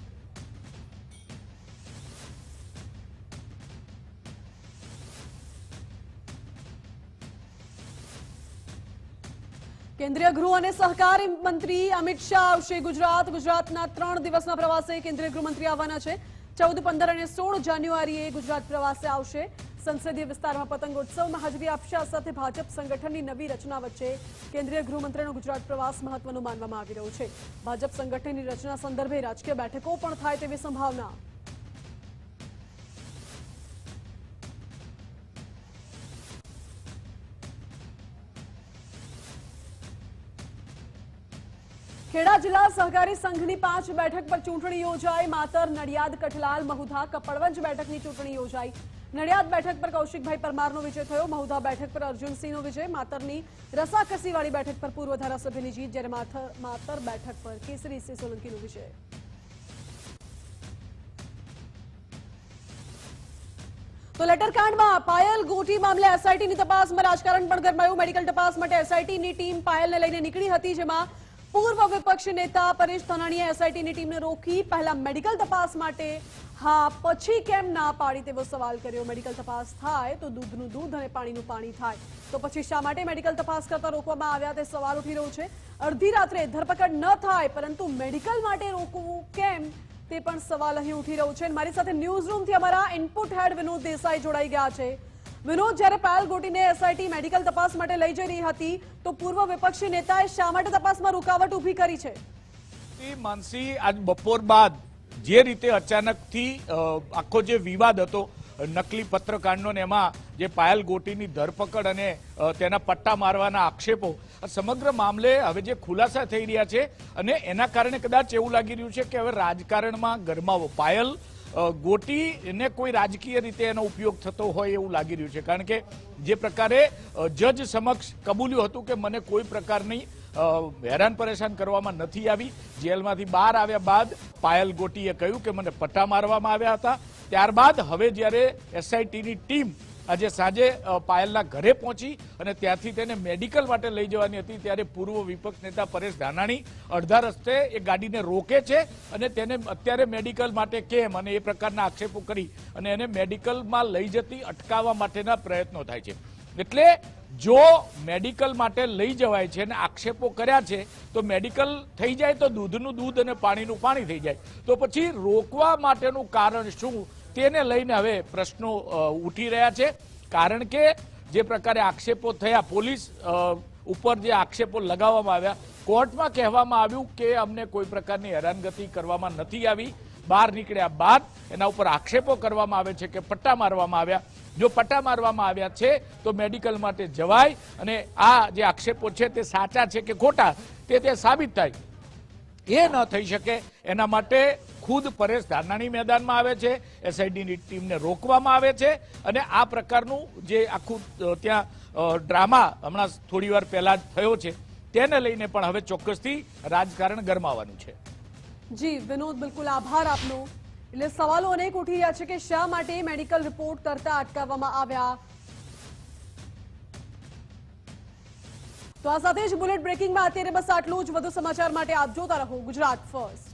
કેન્દ્રીય ગૃહ અને સહકાર મંત્રી અમિત શાહ આવશે ગુજરાત. ગુજરાતના 3 દિવસના પ્રવાસે કેન્દ્રીય ગૃહમંત્રી આવવાના છે. 14, 15 અને 16 જાન્યુઆરીએ ગુજરાત પ્રવાસે આવશે. સંસદીય વિસ્તારમાં પતંગોત્સવમાં હાજરી આપશે. આ સાથે ભાજપ સંગઠનની નવી રચના વચ્ચે કેન્દ્રીય ગૃહમંત્રીનો ગુજરાત પ્રવાસ મહત્વનો માનવામાં આવી રહ્યો છે. ભાજપ સંગઠનની રચના સંદર્ભે રાજકીય બેઠકો પણ થાય તેવી સંભાવના. ખેડા જિલ્લા સહકારી સંઘની 5 બેઠક પર ચૂંટણી યોજાઈ. માતર, નડિયાદ, કઠલાલ, મહુધા, કપડવંજ બેઠકની ચૂંટણી યોજાઈ. નડિયાદ બેઠક પર કૌશિકભાઈ પરમારનો વિજય થયો. મહુધા બેઠક પર અર્જુનસિંહનો વિજય. માતરની રસાકસીવાળી બેઠક પર પૂર્વ ધારાસભ્યની જીત, જ્યારે માતર બેઠક પર કેસરીસિંહ સોલંકીનો વિજય. તો લેટરકાંડમાં પાયલ ગોટી મામલે એસઆઈટીની તપાસમાં રાજકારણ પણ ગરમાયું. મેડિકલ તપાસ માટે એસઆઈટીની ટીમ પાયલને લઈને નીકળી હતી, જેમાં પૂર્વ વિપક્ષ નેતા પરેશ ધાનાણીએ એસઆઈટીની ટીમને રોકી. પહેલા મેડિકલ તપાસ માટે હા, પછી કેમ ના પાડી તેવો સવાલ કર્યો. મેડિકલ તપાસ થાય તો દૂધનું દૂધ અને પાણીનું પાણી થાય, તો પછી શા માટે મેડિકલ તપાસ કરતા રોકવામાં આવ્યા તે સવાલ ઉઠી રહ્યો છે. અડધી રાત્રે ધરપકડ ન થાય પરંતુ મેડિકલ માટે રોકવું કેમ તે પણ સવાલ અહીં ઉઠી રહ્યો છે. મારી સાથે ન્યૂઝ રૂમથી અમારા ઇનપુટ હેડ વિનોદ દેસાઈ જોડાઈ ગયા છે. વિનોદ, જ્યારે પાયલ ગોટીને એસઆઈટી મેડિકલ તપાસ માટે લઈ જઈ રહી હતી તો પૂર્વ વિપક્ષી નેતાએ શા માટે તપાસમાં રૂકાવટ ઊભી કરી છે? માનસી, આજ બપોર બાદ જે રીતે અચાનકથી આખો જે વિવાદ હતો નકલી પત્રકાંડનો, એમાં જે પાયલ ગોટીની ધરપકડ અને તેના પટ્ટા મારવાના આક્ષેપો, સમગ્ર મામલે હવે જે ખુલાસા થઈ રહ્યા છે અને એના કારણે કદાચ એવું લાગી રહ્યું છે કે હવે રાજકારણમાં ગરમાવો, પાયલ ગોટી એને કોઈ રાજકીય રીતે એનો ઉપયોગ થતો હોય એવું લાગી રહ્યું છે. કારણ કે જે પ્રકારે જજ સમક્ષ કબૂલ્યું હતું કે મને કોઈ પ્રકારની હેરાન પરેશાન કરવામાં નથી આવી. જેલમાંથી બહાર આવ્યા બાદ પાયલ ગોટીએ કહ્યું કે મને પટ્ટા મારવામાં આવ્યા હતા. ત્યારબાદ હવે જ્યારે એસઆઈટીની ટીમ આજે સાંજે પાયલના ઘરે પહોંચી અને ત્યાંથી તેને મેડિકલ માટે લઈ જવાની હતી, ત્યારે પૂર્વ વિપક્ષ નેતા પરેશ ધાનાણી અડધા રસ્તે એ ગાડીને રોકે છે અને તેને અત્યારે મેડિકલ માટે કેમ અને એ પ્રકારના આક્ષેપો કરી અને એને મેડિકલમાં લઈ જતી અટકાવવા માટેના પ્રયત્નો થાય છે. એટલે જો મેડિકલ માટે લઈ જવાય છે અને આક્ષેપો કર્યા છે તો મેડિકલ થઈ જાય તો દૂધનું દૂધ અને પાણીનું પાણી થઈ જાય, તો પછી રોકવા માટેનું કારણ શું તેને લઈને હવે પ્રશ્નો ઉઠી રહ્યા છે. કારણ કે જે પ્રકારે આક્ષેપો થયા, પોલીસ ઉપર જે આક્ષેપો લગાવવામાં આવ્યા, કોર્ટમાં કહેવામાં આવ્યું કે અમને કોઈ પ્રકારની હેરાનગતિ કરવામાં નથી આવી બહાર નીકળ્યા બાદ એના ઉપર આક્ષેપો કરવામાં આવે છે કે પટ્ટા મારવામાં આવ્યા. જો પટ્ટા મારવામાં આવ્યા છે તો મેડિકલ માટે જવાય અને આ જે આક્ષેપો છે તે સાચા છે કે ખોટા તે સાબિત થાય. એ ન થઈ શકે એના માટે ખુદ પરેશ ધાનાણી મેદાનમાં આવે છે, એસઆઈડીની ટીમને રોકવામાં આવે છે અને આ પ્રકારનું જે આખું ત્યાં ડ્રામા હમણાં થોડી વાર પહેલા જ થયો છે તેને લઈને પણ હવે ચોક્કસથી રાજકારણ ગરમાવાનું છે. જી વિનોદ, બિલકુલ આભાર આપનો. એટલે સવાલો અનેક ઉઠી રહ્યા છે કે શા માટે મેડિકલ રિપોર્ટ કરતા અટકાવવામાં આવ્યા. તો આ સાથે જ બુલેટ બ્રેકિંગમાં અત્યારે બસ આટલું જ. વધુ સમાચાર માટે આપ જોતા રહો ગુજરાત ફર્સ્ટ.